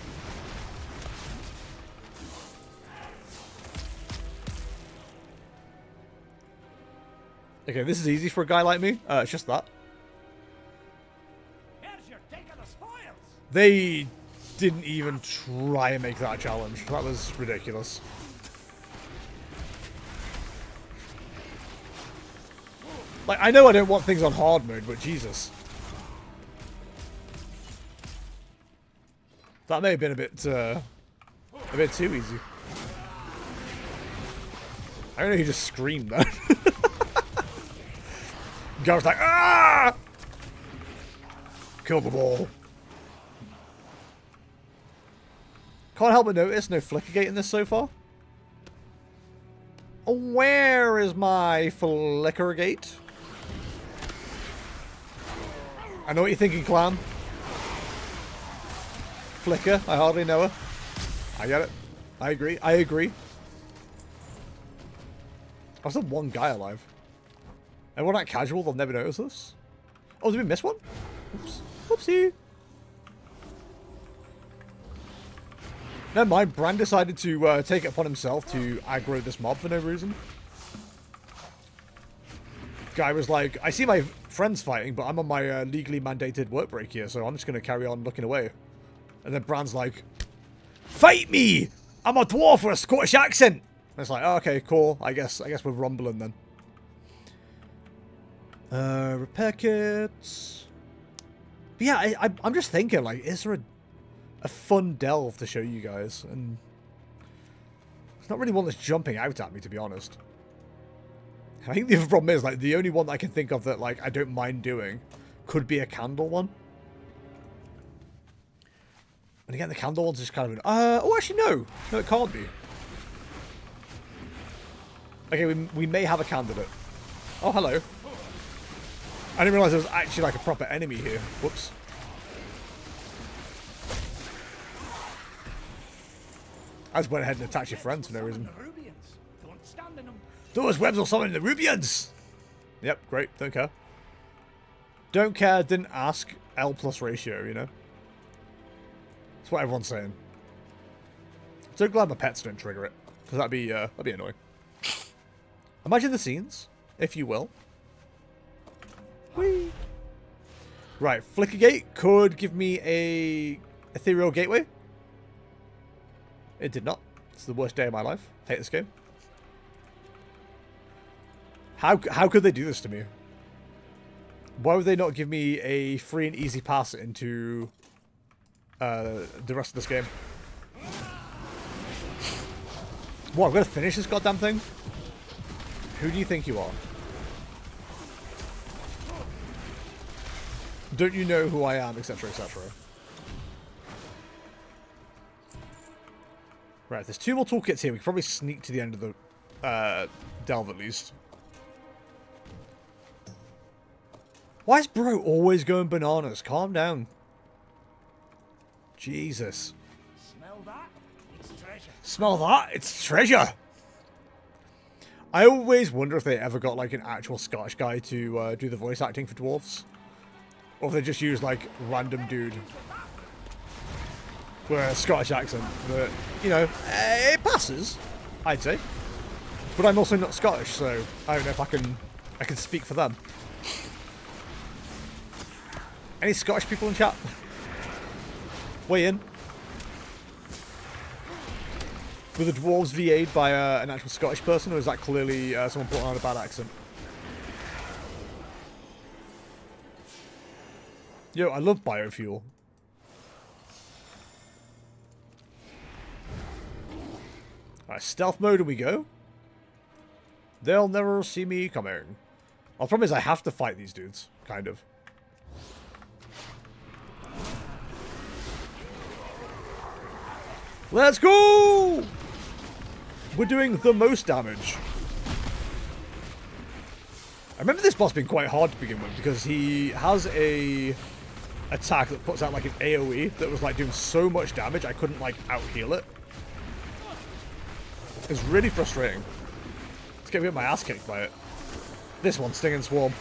Speaker 1: Okay, this is easy for a guy like me. It's just that.
Speaker 3: Here's your take of the spoils.
Speaker 1: They didn't even try and make that a challenge. That was ridiculous. Like, I know I don't want things on hard mode, but Jesus. That may have been a bit too easy. I don't know who just screamed that. Guy was like, ah! Kill them all. Can't help but notice no flicker gate in this so far. Where is my flicker gate? I know what you're thinking, clan. Flicker, I hardly know her. I get it. I agree. I agree. I still one guy alive. Everyone that casual, they'll never notice this. Oh, did we miss one? Oops. Whoopsie. Never mind, Bran decided to take it upon himself to aggro this mob for no reason. Guy was like, I see my friends fighting, but I'm on my legally mandated work break here, so I'm just going to carry on looking away. And then Bran's like, fight me! I'm a dwarf with a Scottish accent! And it's like, oh, okay, cool. I guess we're rumbling then. Repair kits. But yeah, I'm just thinking, like, is there a fun delve to show you guys? And it's not really one that's jumping out at me, to be honest. I think the other problem is, like, the only one that I can think of that, like, I don't mind doing could be a candle one. And again, the candle one's just kind of an... oh, actually, no. No, it can't be. Okay, we may have a candidate. Oh, hello. I didn't realize there was actually, like, a proper enemy here. Whoops. I just went ahead and attacked your friends for no reason. Those webs will summon the Rubians! Yep, great. Don't care. Don't care, didn't ask. L plus ratio, you know? That's what everyone's saying. I'm so glad my pets don't trigger it. Because that'd be annoying. Imagine the scenes, if you will. Whee! Right, Flickergate could give me a ethereal gateway. It did not. It's the worst day of my life. I hate this game. How could they do this to me? Why would they not give me a free and easy pass into the rest of this game? What, I'm going to finish this goddamn thing? Who do you think you are? Don't you know who I am, etc., etc.? Right, there's 2 more toolkits here. We can probably sneak to the end of the delve at least. Why is bro always going bananas? Calm down. Jesus.
Speaker 3: Smell that? It's treasure.
Speaker 1: Smell that? It's treasure! I always wonder if they ever got like an actual Scottish guy to do the voice acting for dwarves. Or if they just use like random dude with a Scottish accent. But, you know, it passes, I'd say. But I'm also not Scottish, so I don't know if I can speak for them. Any Scottish people in chat? Weigh in. Were the dwarves VA'd by an actual Scottish person, or is that clearly someone putting on a bad accent? Yo, I love biofuel. Alright, stealth mode, and we go. They'll never see me coming. The problem is I have to fight these dudes, kind of. Let's go! we're doing the most damage. I remember this boss being quite hard to begin with because he has a attack that puts out like an AoE that was like doing so much damage I couldn't like out heal it. It's really frustrating. It's getting my ass kicked by it. This one, Sting and Swarm.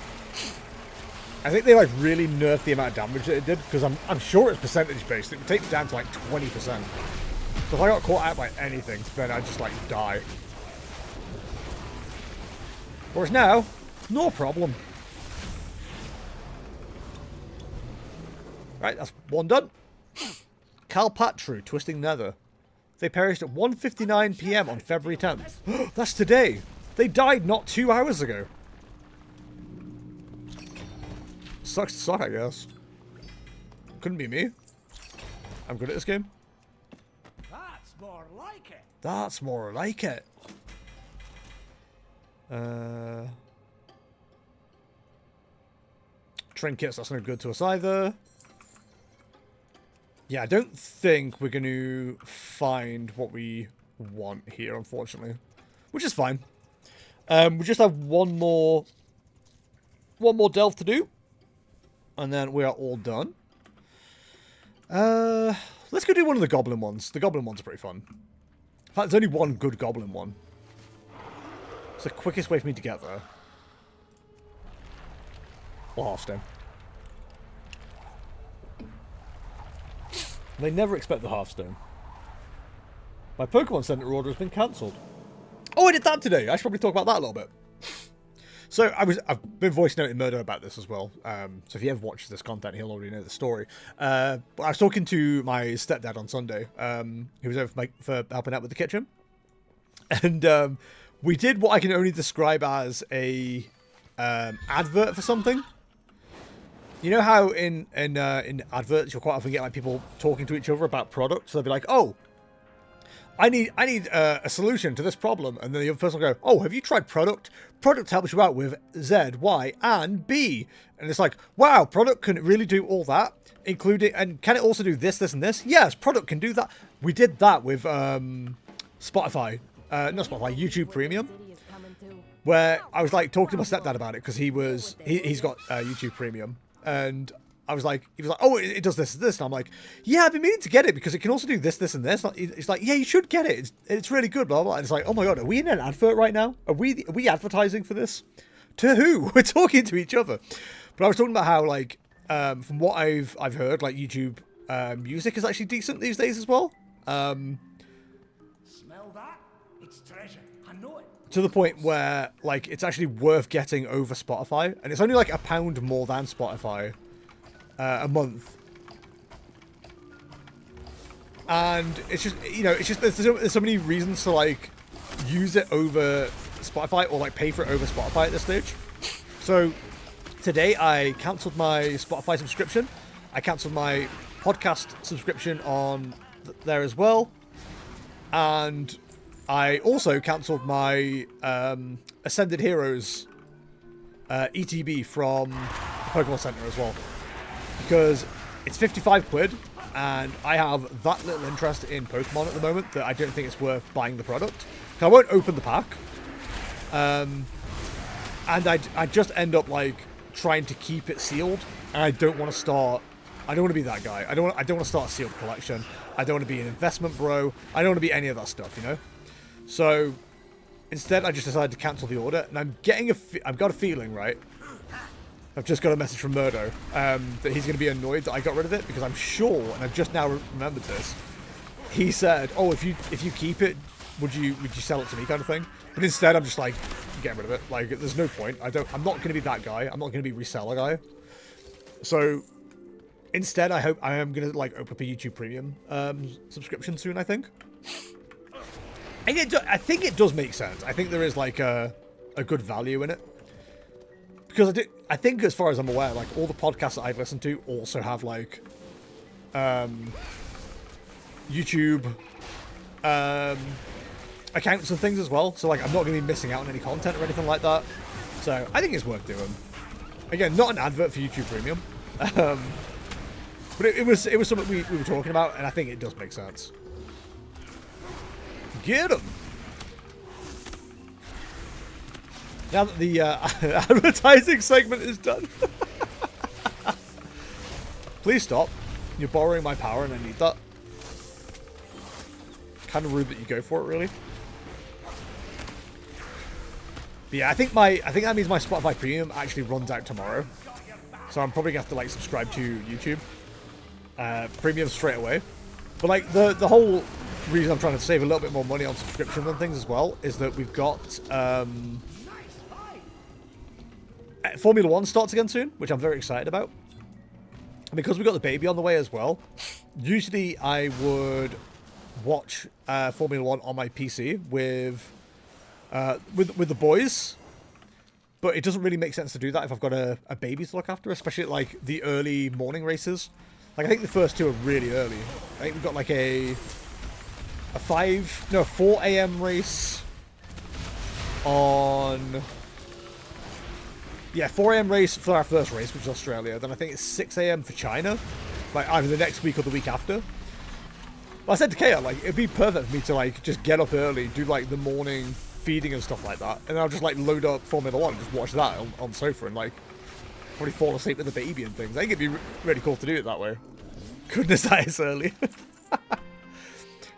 Speaker 1: I think they like really nerfed the amount of damage that it did because I'm sure it's percentage based. It would take me down to like 20%. So if I got caught out by anything, then I'd just like die. Whereas now, no problem. Right, that's one done. Calpatru, Twisting Nether. They perished at 1:59 PM on February 10th. That's today. They died not 2 hours ago. Sucks to suck, I guess. Couldn't be me. I'm good at this game.
Speaker 3: That's more like it.
Speaker 1: That's more like it. Trinkets, that's no good to us either. Yeah, I don't think we're going to find what we want here, unfortunately. Which is fine. We just have one more delve to do. And then we are all done. Let's go do one of the goblin ones. The goblin ones are pretty fun. In fact, there's only one good goblin one. It's the quickest way for me to get there. Or Hearthstone. They never expect the Hearthstone. My Pokemon Center order has been cancelled. Oh, I did that today. I should probably talk about that a little bit. So I've been voice noting Murdo about this as well. So if he ever watches this content, he'll already know the story. But I was talking to my stepdad on Sunday. He was over for helping out with the kitchen, and we did what I can only describe as a advert for something. You know how in adverts you'll quite often get like people talking to each other about products. So they'll be like, "Oh, I need a solution to this problem," and then the other person will go, "Oh, have you tried product? Product helps you out with Z, Y, and B." And it's like, wow, product can really do all that, including, and can it also do this, this, and this? Yes, product can do that. We did that with Spotify, not Spotify, YouTube Premium, where I was like talking to my stepdad about it because he's got YouTube Premium, and he was like, "Oh, it does this, this," and I'm like, "Yeah, I've been meaning to get it because it can also do this, this, and this." It's like, "Yeah, you should get it. It's really good." Blah blah. And it's like, "Oh my god, are we in an advert right now? Are we advertising for this? To who? We're talking to each other." But I was talking about how like from what I've heard, like YouTube music is actually decent these days as well.
Speaker 3: Smell that? It's treasure. I know it.
Speaker 1: To the point where like it's actually worth getting over Spotify, and it's only like £1 more than Spotify. A month, and it's just, you know, it's just there's so many reasons to like use it over Spotify or like pay for it over Spotify at this stage. So today I cancelled my Spotify subscription. I cancelled my podcast subscription on there as well, and I also cancelled my Ascended Heroes ETB from the Pokemon Center as well. Because it's 55 quid, and I have that little interest in Pokemon at the moment that I don't think it's worth buying the product. I won't open the pack. And I just end up like trying to keep it sealed, and I don't want to be that guy. I don't want to start a sealed collection. I don't want to be an investment bro. I don't want to be any of that stuff, you know? So instead I just decided to cancel the order, and I've got a feeling, right? I've just got a message from Murdo that he's going to be annoyed that I got rid of it, because I'm sure, and I've just now remembered this, he said, "Oh, if you keep it, would you sell it to me," kind of thing. But instead, I'm just like, getting rid of it. Like, there's no point. I'm not going to be that guy. I'm not going to be reseller guy. So instead, I am going to like open up a YouTube Premium subscription soon, I think. And I think it does make sense. I think there is like a good value in it. Because I think, as far as I'm aware, like all the podcasts that I've listened to also have like YouTube accounts and things as well. So like I'm not going to be missing out on any content or anything like that. So I think it's worth doing. Again, not an advert for YouTube Premium, but it was something we were talking about, and I think it does make sense. Get 'em. Now that the advertising segment is done. Please stop. You're borrowing my power and I need that. Kind of rude that you go for it, really. But yeah, I think that means my Spotify Premium actually runs out tomorrow. So I'm probably gonna have to like subscribe to YouTube Premium straight away. But like the whole reason I'm trying to save a little bit more money on subscriptions and things as well is that we've got Formula 1 starts again soon, which I'm very excited about. And because we've got the baby on the way as well, usually I would watch Formula 1 on my PC with the boys. But it doesn't really make sense to do that if I've got a baby to look after, especially at, like, the early morning races. Like, I think the first two are really early. I think we've got, like, a 4 a.m. race on... Yeah, 4 a.m. race for our first race, which is Australia. Then I think it's 6 a.m. for China. Like, either the next week or the week after. Well, I said to Kaya, like, it'd be perfect for me to, like, just get up early, do, like, the morning feeding and stuff like that. And I'll just, like, load up Formula 1 and just watch that on sofa and, like, probably fall asleep with the baby and things. I think it'd be really cool to do it that way. Goodness, that is early.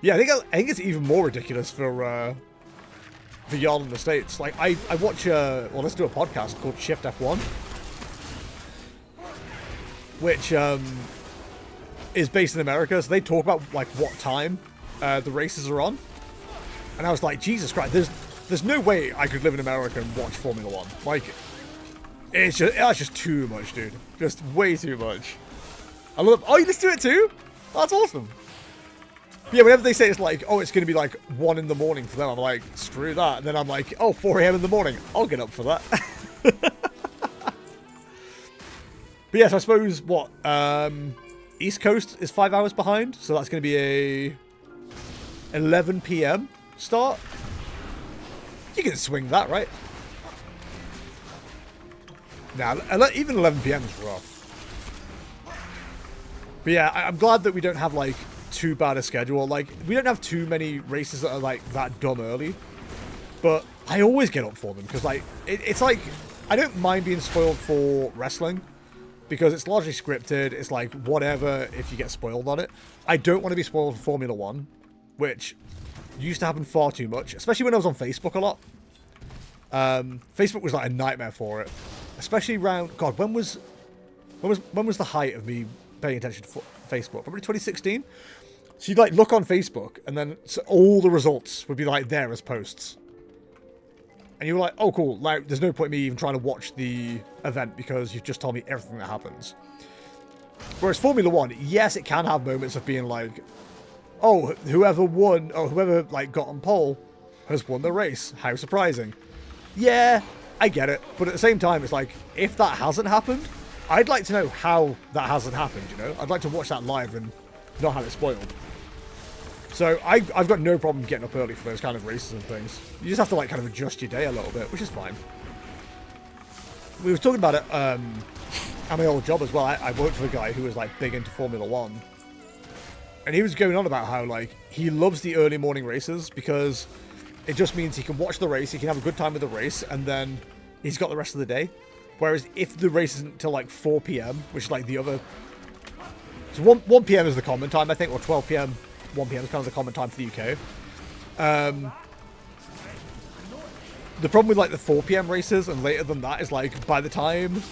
Speaker 1: Yeah, I think it's even more ridiculous for y'all in the States. Like, I watch, well, let's do a podcast called Shift F1. Which, is based in America. So they talk about, like, what time the races are on. And I was like, Jesus Christ, there's no way I could live in America and watch Formula 1. Like, that's just too much, dude. Just way too much. I love... Oh, you just do it too? That's awesome. Yeah, whenever they say it's like, oh, it's going to be like 1 in the morning for them, I'm like, screw that. And then I'm like, oh, 4 a.m. in the morning. I'll get up for that. But yes, I suppose, what, East Coast is 5 hours behind. So that's going to be a 11 p.m. start. You can swing that, right? Now, even 11 p.m. is rough. But yeah, I'm glad that we don't have, like, too bad a schedule. Like, we don't have too many races that are, like, that dumb early. But I always get up for them. Because, like, it's like, I don't mind being spoiled for wrestling. Because it's largely scripted. It's like, whatever if you get spoiled on it. I don't want to be spoiled for Formula 1. Which used to happen far too much. Especially when I was on Facebook a lot. Facebook was, like, a nightmare for it. Especially around... God, when was the height of me paying attention to Facebook? Probably 2016? So you'd, like, look on Facebook, and then all the results would be, like, there as posts. And you were like, oh, cool. Like, there's no point in me even trying to watch the event because you've just told me everything that happens. Whereas Formula 1, yes, it can have moments of being like, oh, whoever won, or whoever, like, got on pole has won the race. How surprising. Yeah, I get it. But at the same time, it's like, if that hasn't happened, I'd like to know how that hasn't happened, you know? I'd like to watch that live and not have it spoiled. So I've got no problem getting up early for those kind of races and things. You just have to, like, kind of adjust your day a little bit, which is fine. We were talking about it at my old job as well. I worked with a guy who was, like, big into Formula 1. And he was going on about how, like, he loves the early morning races because it just means he can watch the race, he can have a good time with the race, and then he's got the rest of the day. Whereas if the race isn't until, like, 4 p.m., which is, like, the other... So 1 p.m. is the common time, I think, or 12 p.m., 1 p.m. is kind of the common time for the UK. The problem with, like, the 4 p.m. races and later than that is, like, by the time...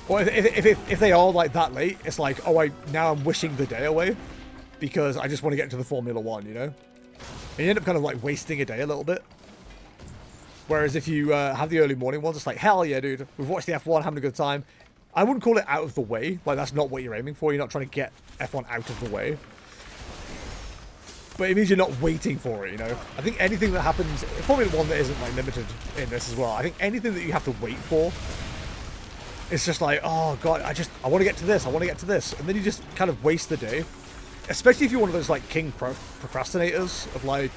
Speaker 1: Or if they are, like, that late, it's like, oh, now I'm wishing the day away because I just want to get into the Formula 1, you know? And you end up kind of, like, wasting a day a little bit. Whereas if you have the early morning ones, it's like, hell yeah, dude. We've watched the F1, having a good time. I wouldn't call it out of the way. Like, that's not what you're aiming for. You're not trying to get F1 out of the way. But it means you're not waiting for it, you know? I think anything that happens... Formula 1 that isn't, like, limited in this as well. I think anything that you have to wait for, it's just like, oh, God, I want to get to this. I want to get to this. And then you just kind of waste the day. Especially if you're one of those, like, king procrastinators of, like...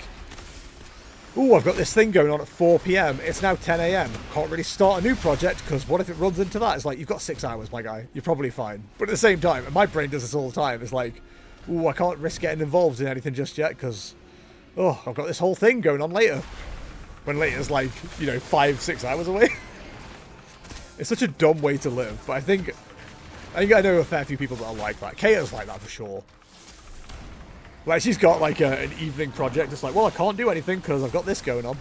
Speaker 1: Ooh, I've got this thing going on at 4 p.m. It's now 10 a.m. Can't really start a new project because what if it runs into that? It's like, you've got 6 hours, my guy. You're probably fine. But at the same time, and my brain does this all the time, it's like, ooh, I can't risk getting involved in anything just yet because, oh, I've got this whole thing going on later. when later's like, you know, 5-6 hours away. It's such a dumb way to live, but I think I know a fair few people that are like that. Kaya's like that for sure. Like, she's got like an evening project. It's like, well, I can't do anything because I've got this going on.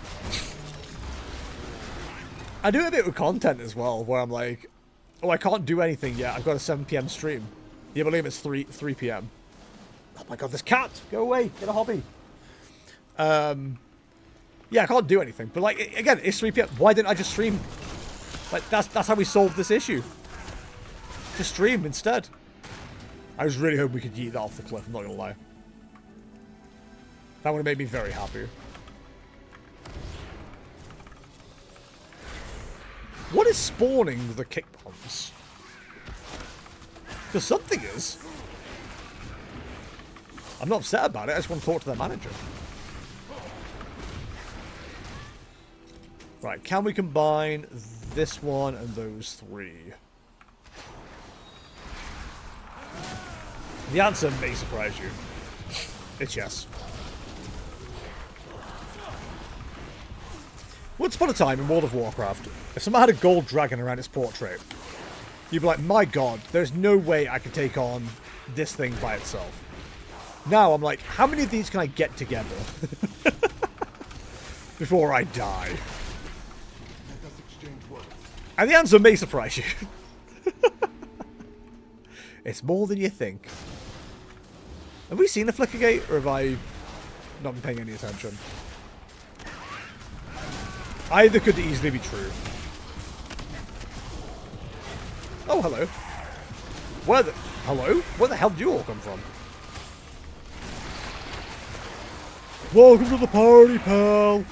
Speaker 1: I do a bit with content as well, where I'm like, oh, I can't do anything yet. I've got a 7 PM stream. You believe it's 3 PM. Oh my god, this cat! Go away, get a hobby. Yeah, I can't do anything. But like, again, it's 3 PM. Why didn't I just stream? Like, that's how we solved this issue. Just stream instead. I was really hoping we could yeet that off the cliff, I'm not gonna lie. That would have made me very happy. What is spawning the kick bombs? Because something is. I'm not upset about it, I just want to talk to their manager. Right, can we combine this one and those 3? The answer may surprise you. It's yes. Once upon a time in World of Warcraft, if someone had a gold dragon around its portrait, you'd be like, my god, there's no way I could take on this thing by itself. Now I'm like, how many of these can I get together before I die? And the answer may surprise you. It's more than you think. Have we seen a Flickergate, or have I not been paying any attention? Either could easily be true. Oh, hello. Hello? Where the hell did you all come from? Welcome to the party, pal!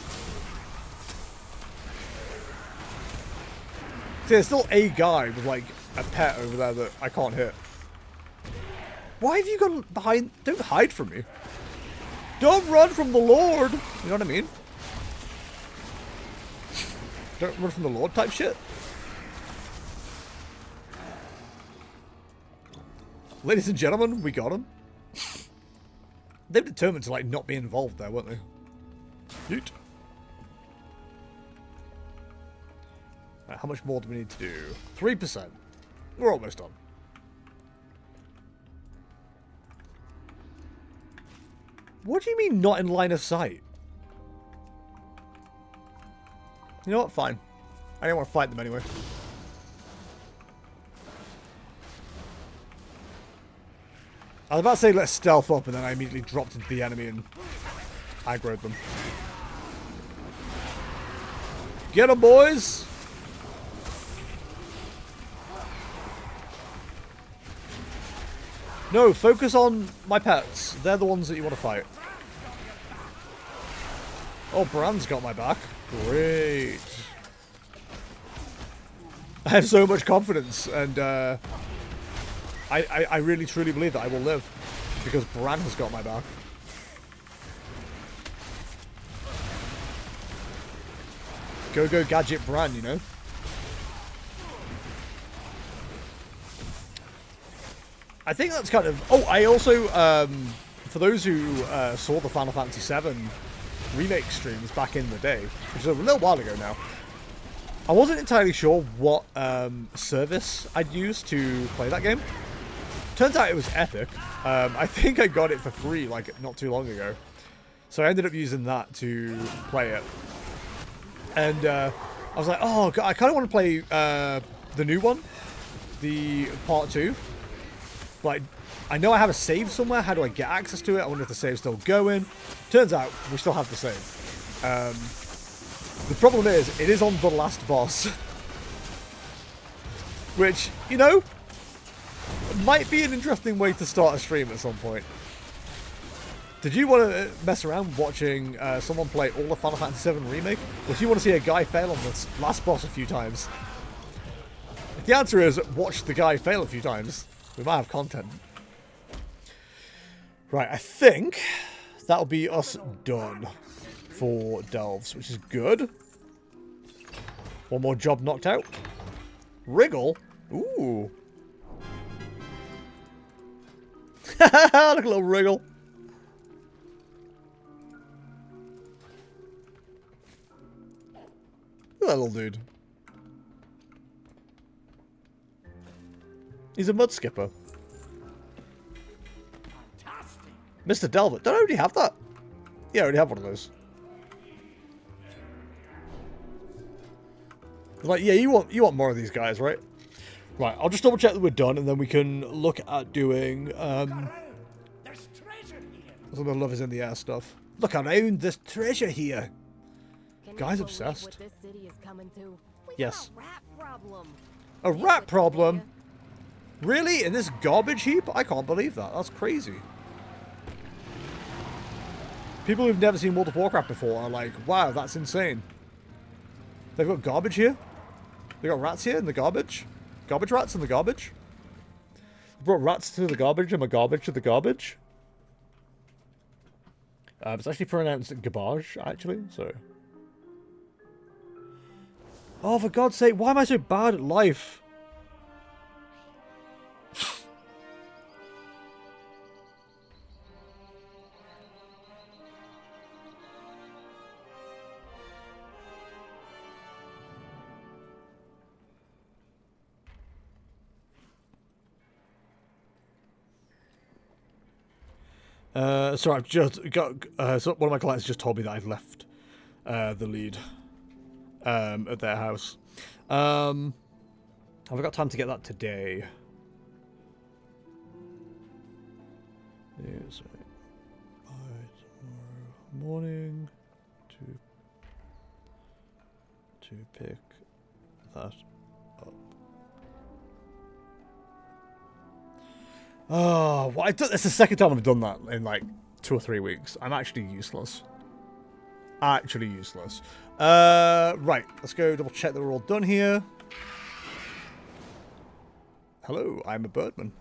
Speaker 1: See, there's still a guy with, like, a pet over there that I can't hit. Why have you gone behind? Don't hide from me. Don't run from the Lord! You know what I mean? Don't run from the Lord type shit. Ladies and gentlemen, we got him. They were determined to, like, not be involved there, weren't they? Yeet. Right, how much more do we need to do? 3%. We're almost done. What do you mean not in line of sight? You know what? Fine. I don't want to fight them anyway. I was about to say let's stealth up, and then I immediately dropped into the enemy and aggroed them. Get them, boys! No, focus on my pets. They're the ones that you want to fight. Oh, Brand's got my back. Great. I have so much confidence, and I really truly believe that I will live, because Bran has got my back. Go gadget Bran, you know? I think that's kind of... Oh, I also, for those who saw the Final Fantasy VII remake streams back in the day, which is a little while ago now, I wasn't entirely sure what service I'd use to play that game. Turns out it was Epic. I think I got it for free, like, not too long ago. So I ended up using that to play it. And I was like, oh, God, I kind of want to play the new one, the Part 2. Like, I know I have a save somewhere. How do I get access to it? I wonder if the save's still going. Turns out we still have the save. The problem is, it is on the last boss. Which, you know, might be an interesting way to start a stream at some point. Did you want to mess around watching someone play all the Final Fantasy VII Remake? Or do you want to see a guy fail on this last boss a few times? If the answer is, watch the guy fail a few times, we might have content. Right, I think that'll be us done for Delves, which is good. One more job knocked out. Wriggle? Ooh. Look at a little wriggle. that little dude. He's a mud skipper.
Speaker 3: Fantastic.
Speaker 1: Mr. Delver. Don't I already have that? Yeah, I already have one of those. Like, yeah, you want more of these guys, right? Right, I'll just double check that we're done, and then we can look at doing
Speaker 3: Look around. There's treasure here.
Speaker 1: some of the love is in the air stuff. Look around, there's treasure here.
Speaker 4: Can you
Speaker 1: Guy's
Speaker 4: believe
Speaker 1: obsessed.
Speaker 4: What this city is coming to? We
Speaker 1: Yes.
Speaker 4: got a rat problem.
Speaker 1: A
Speaker 4: Deal
Speaker 1: rat
Speaker 4: with it,
Speaker 1: problem?
Speaker 4: will ya?
Speaker 1: Really? In this garbage heap? I can't believe that. That's crazy. People who've never seen World of Warcraft before are like, wow, that's insane. They've got garbage here? They've got rats here in the garbage? Garbage rats in the garbage? They brought rats to the garbage and the garbage to the garbage? It's actually pronounced garbage, actually, so... Oh, for God's sake, why am I so bad at life? Sorry, I've just got... so one of my clients just told me that I'd left the lead at their house. Have I got time to get that today? Yes. By tomorrow morning to pick that up. Oh, well, it's the second time I've done that in like 2 or 3 weeks. I'm actually useless. Actually useless. Right, let's go double check that we're all done here. Hello, I'm a birdman.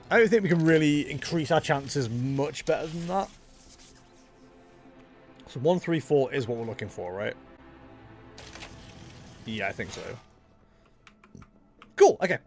Speaker 1: I don't think we can really increase our chances much better than that. So 134 is what we're looking for, right? Yeah, I think so. Cool, okay.